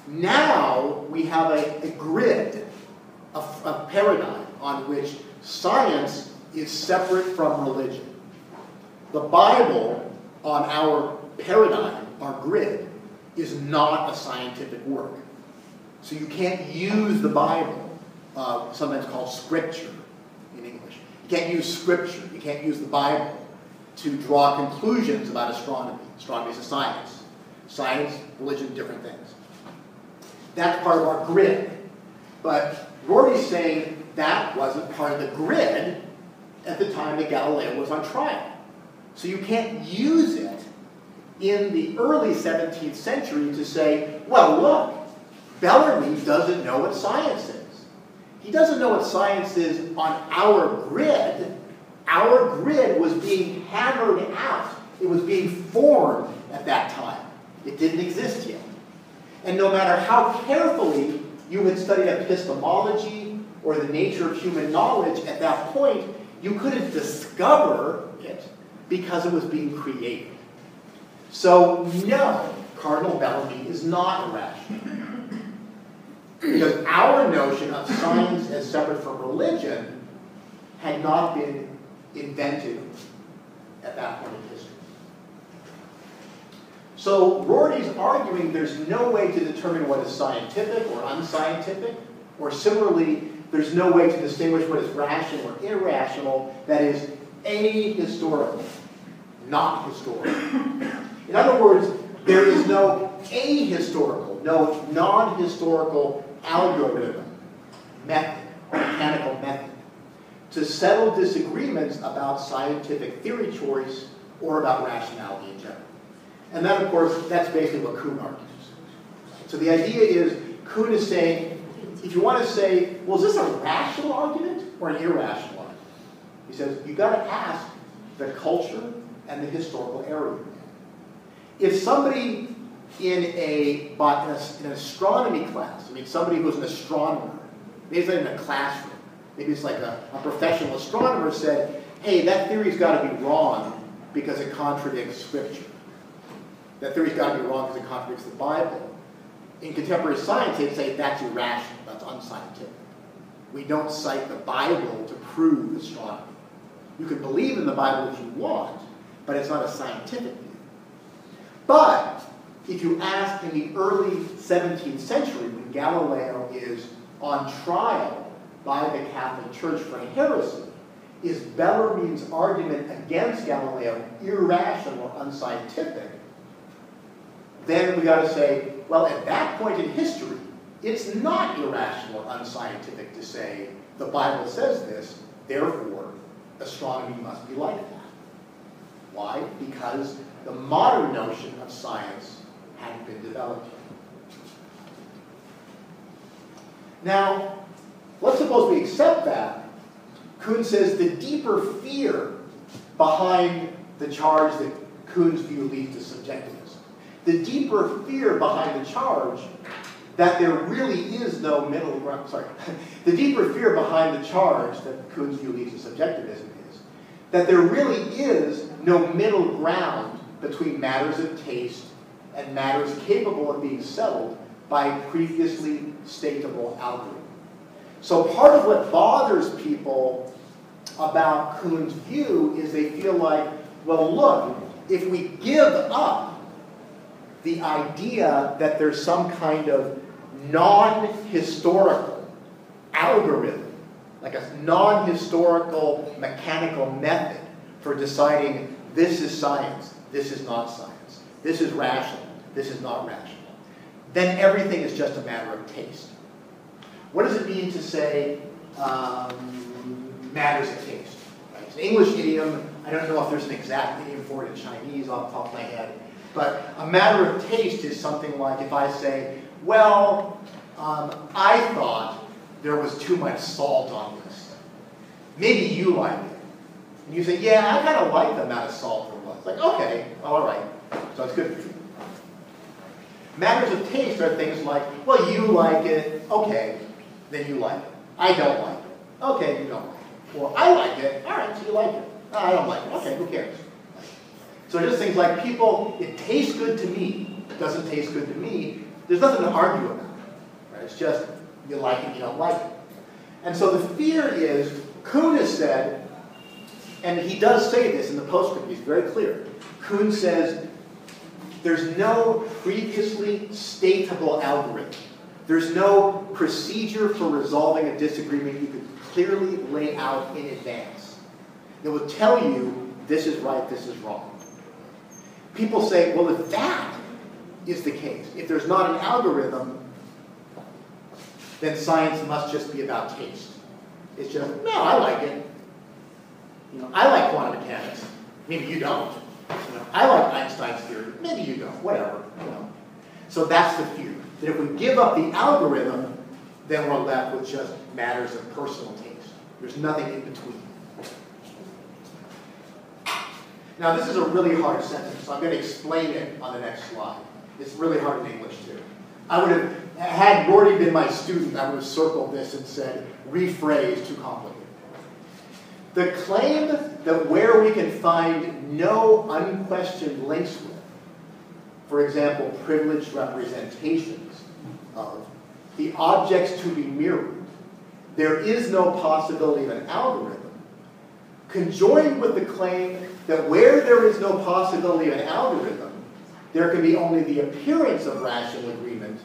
Now we have a grid, a paradigm on which science is separate from religion. The Bible, on our paradigm, our grid, is not a scientific work. So you can't use the Bible, sometimes called scripture in English. You can't use scripture, you can't use the Bible to draw conclusions about astronomy. Astronomy is a science. Science, religion, different things. That's part of our grid. But Rorty's saying that wasn't part of the grid at the time that Galileo was on trial. So you can't use it in the early 17th century to say, well, look, Bellarmine doesn't know what science is. He doesn't know what science is on our grid. Our grid was being hammered out. It was being formed at that time. It didn't exist yet. And no matter how carefully you had studied epistemology or the nature of human knowledge at that point, you couldn't discover it because it was being created. So no, Cardinal Bellarmine is not irrational. Because our notion of science as separate from religion had not been invented at that point in history. So Rorty's arguing there's no way to determine what is scientific or unscientific, or similarly, there's no way to distinguish what is rational or irrational, that is, ahistorical, not historical. In other words, there is no ahistorical, no non-historical algorithm, method, or mechanical method to settle disagreements about scientific theory choice or about rationality in general. And then, of course, that's basically what Quine argues. So the idea is, Quine is saying, if you want to say, well, is this a rational argument or an irrational argument? He says, you've got to ask the culture and the historical area. If somebody in an astronomy class, I mean, somebody who's an astronomer, maybe it's not even a classroom, maybe it's like a professional astronomer said, hey, that theory's got to be wrong because it contradicts Scripture. That theory's got to be wrong because it contradicts the Bible. In contemporary science, they'd say that's irrational, that's unscientific. We don't cite the Bible to prove astronomy. You can believe in the Bible if you want, but it's not a scientific view. But if you ask in the early 17th century, when Galileo is on trial by the Catholic Church for heresy, is Bellarmine's argument against Galileo irrational or unscientific? Then we got to say, well, at that point in history, it's not irrational or unscientific to say the Bible says this, therefore astronomy must be like that. Why? Because the modern notion of science hadn't been developed yet. Now, let's suppose we accept that. Quine says the deeper fear behind the charge that Quine's view leads to subjectivism. the deeper fear behind the charge that there really is no middle ground, the deeper fear behind the charge that Kuhn's view leads to subjectivism is that there really is no middle ground between matters of taste and matters capable of being settled by previously stateable algorithm. So part of what bothers people about Kuhn's view is they feel like, well, look, if we give up the idea that there's some kind of non-historical algorithm, like a non-historical mechanical method for deciding this is science, this is not science, this is rational, this is not rational, then everything is just a matter of taste. What does it mean to say matters of taste? Right? It's an English idiom. I don't know if there's an exact idiom for it in Chinese off the top of my head. But a matter of taste is something like if I say, well, I thought there was too much salt on this. Maybe you like it. And you say, yeah, I kind of like the amount of salt there was. Like, okay, well, all right. So it's good for you. Matters of taste are things like, well, you like it. Okay, then you like it. I don't like it. Okay, you don't like it. Or I like it. All right, so you like it. I don't like it. Okay, who cares? So just things like people, it tastes good to me. It doesn't taste good to me. There's nothing to argue about. Right? It's just you like it, you don't like it. And so the fear is, Kuhn has said, and he does say this in the postscript, he's very clear. Kuhn says, there's no previously stateable algorithm. There's no procedure for resolving a disagreement you could clearly lay out in advance. It will tell you this is right, this is wrong. People say, well, if that is the case, if there's not an algorithm, then science must just be about taste. It's just, no, I like it. You know, I like quantum mechanics. Maybe you don't. You know, I like Einstein's theory. Maybe you don't. Whatever. You know. So that's the fear. That if we give up the algorithm, then we're left with just matters of personal taste. There's nothing in between. Now, this is a really hard sentence, so I'm going to explain it on the next slide. It's really hard in English, too. I would have, had Rorty been my student, I would have circled this and said, rephrase, too complicated. The claim that where we can find no unquestioned links with, for example, privileged representations of the objects to be mirrored, there is no possibility of an algorithm, conjoined with the claim that where there is no possibility of an algorithm, there can be only the appearance of rational agreement,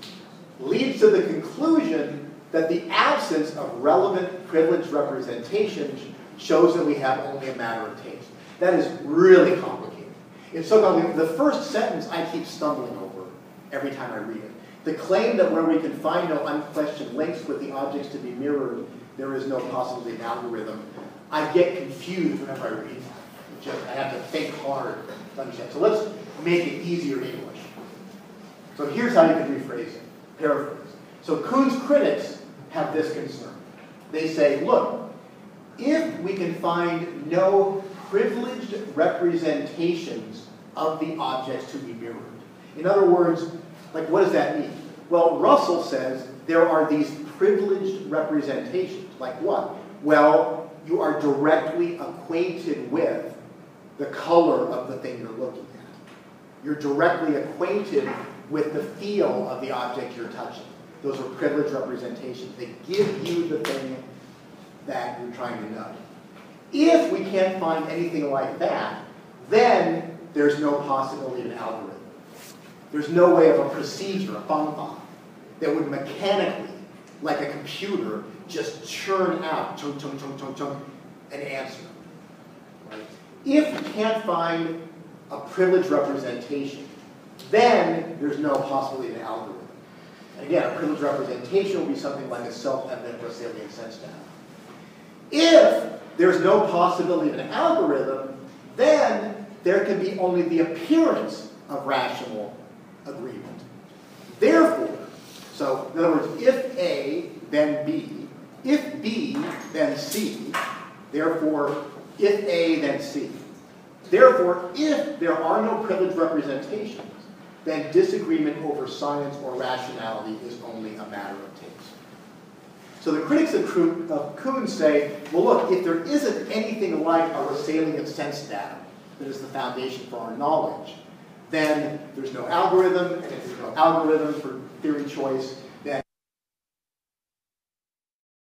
leads to the conclusion that the absence of relevant privileged representations shows that we have only a matter of taste. That is really complicated. It's so complicated. The first sentence I keep stumbling over every time I read it. The claim that where we can find no unquestioned links with the objects to be mirrored, there is no possibility of an algorithm. I get confused whenever I read that. I have to think hard to understand. So let's make it easier in English. So here's how you can rephrase it, paraphrase. So Kuhn's critics have this concern. They say, look, if we can find no privileged representations of the objects to be mirrored. In other words, like what does that mean? Well, Russell says there are these privileged representations. Like what? Well, you are directly acquainted with the color of the thing you're looking at. You're directly acquainted with the feel of the object you're touching. Those are privileged representations. They give you the thing that you're trying to know. If we can't find anything like that, then there's no possibility of an algorithm. There's no way of a procedure, a function, that would mechanically, like a computer, just churn out, chung, chung, chung, chung, chung, an answer. Right? If you can't find a privileged representation, then there's no possibility of an algorithm. And again, a privileged representation will be something like a self-evident or salient sense data. If there's no possibility of an algorithm, then there can be only the appearance of rational agreement. Therefore, so in other words, if A, then B. If B, then C. Therefore, if A, then C. Therefore, if there are no privileged representations, then disagreement over science or rationality is only a matter of taste. So the critics of Kuhn say, well look, if there isn't anything like a salient sense datum that is the foundation for our knowledge, then there's no algorithm, and if there's no algorithm for theory choice,